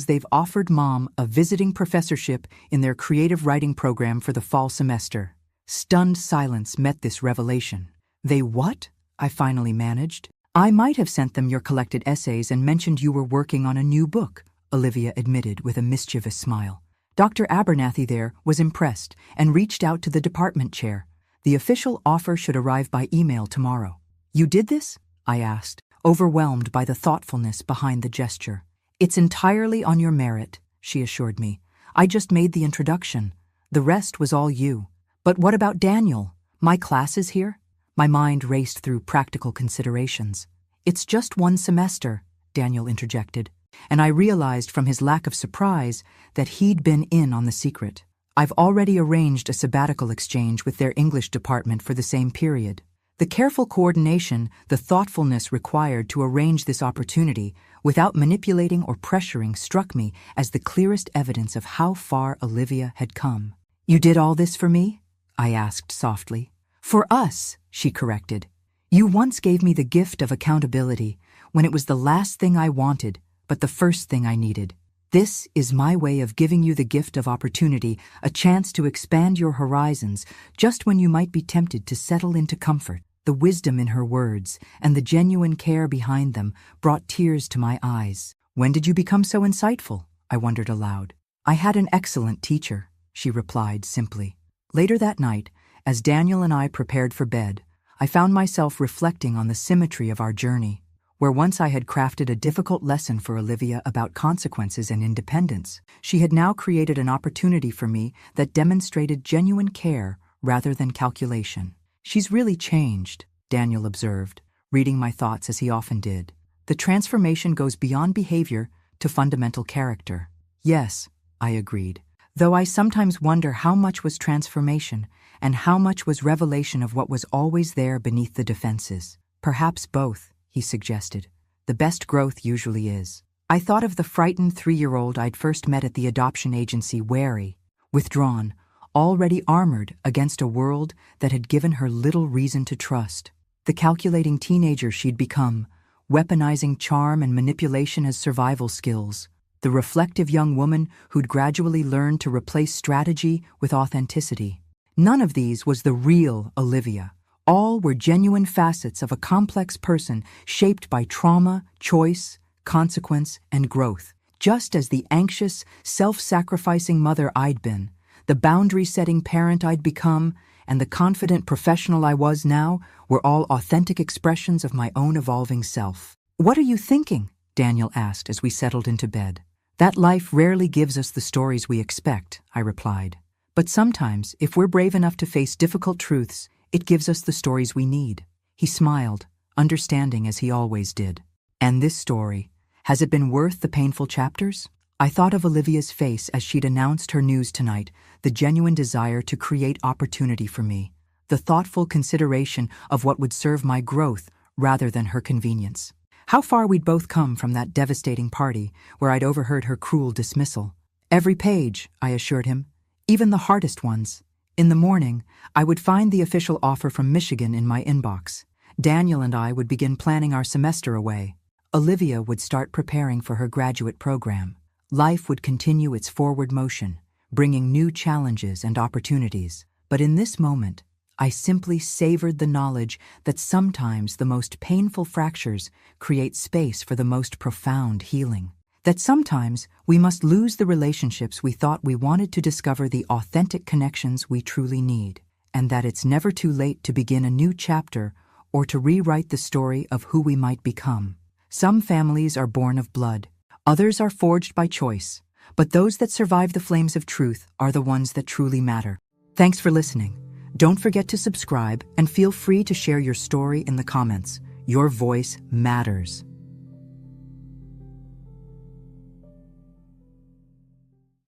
they've offered Mom a visiting professorship in their creative writing program for the fall semester." Stunned silence met this revelation. "They what?" I finally managed. "I might have sent them your collected essays and mentioned you were working on a new book," Olivia admitted with a mischievous smile. "Dr. Abernathy there was impressed and reached out to the department chair. The official offer should arrive by email tomorrow." "You did this?" I asked, overwhelmed by the thoughtfulness behind the gesture. "It's entirely on your merit," she assured me. "I just made the introduction. The rest was all you." "But what about Daniel? My class is here?" My mind raced through practical considerations. "It's just one semester," Daniel interjected, and I realized from his lack of surprise that he'd been in on the secret. "I've already arranged a sabbatical exchange with their English department for the same period." The careful coordination, the thoughtfulness required to arrange this opportunity without manipulating or pressuring struck me as the clearest evidence of how far Olivia had come. "You did all this for me?" I asked softly. "For us," she corrected. "You once gave me the gift of accountability when it was the last thing I wanted, but the first thing I needed. This is my way of giving you the gift of opportunity, a chance to expand your horizons just when you might be tempted to settle into comfort." The wisdom in her words and the genuine care behind them brought tears to my eyes. "When did you become so insightful?" I wondered aloud. "I had an excellent teacher," she replied simply. Later that night, as Daniel and I prepared for bed, I found myself reflecting on the symmetry of our journey. Where once I had crafted a difficult lesson for Olivia about consequences and independence, she had now created an opportunity for me that demonstrated genuine care rather than calculation. "She's really changed," Daniel observed, reading my thoughts as he often did. "The transformation goes beyond behavior to fundamental character." "Yes," I agreed, though I sometimes wonder how much was transformation and how much was revelation of what was always there beneath the defenses. "Perhaps both," he suggested. "The best growth usually is." I thought of the frightened 3-year-old I'd first met at the adoption agency, wary, withdrawn, already armored against a world that had given her little reason to trust. The calculating teenager she'd become, weaponizing charm and manipulation as survival skills. The reflective young woman who'd gradually learned to replace strategy with authenticity. None of these was the real Olivia. All were genuine facets of a complex person shaped by trauma, choice, consequence, and growth. Just as the anxious, self-sacrificing mother I'd been, the boundary-setting parent I'd become, and the confident professional I was now were all authentic expressions of my own evolving self. "What are you thinking?" Daniel asked as we settled into bed. "That life rarely gives us the stories we expect," I replied. "But sometimes, if we're brave enough to face difficult truths, it gives us the stories we need." He smiled, understanding as he always did. "And this story, has it been worth the painful chapters?" I thought of Olivia's face as she'd announced her news tonight, the genuine desire to create opportunity for me, the thoughtful consideration of what would serve my growth rather than her convenience. How far we'd both come from that devastating party where I'd overheard her cruel dismissal. Every page, I assured him, even the hardest ones. In the morning, I would find the official offer from Michigan in my inbox. Daniel and I would begin planning our semester away. Olivia would start preparing for her graduate program. Life would continue its forward motion, bringing new challenges and opportunities. But in this moment, I simply savored the knowledge that sometimes the most painful fractures create space for the most profound healing. That sometimes we must lose the relationships we thought we wanted to discover the authentic connections we truly need, and that it's never too late to begin a new chapter or to rewrite the story of who we might become. Some families are born of blood, others are forged by choice, but those that survive the flames of truth are the ones that truly matter. Thanks for listening. Don't forget to subscribe and feel free to share your story in the comments. Your voice matters.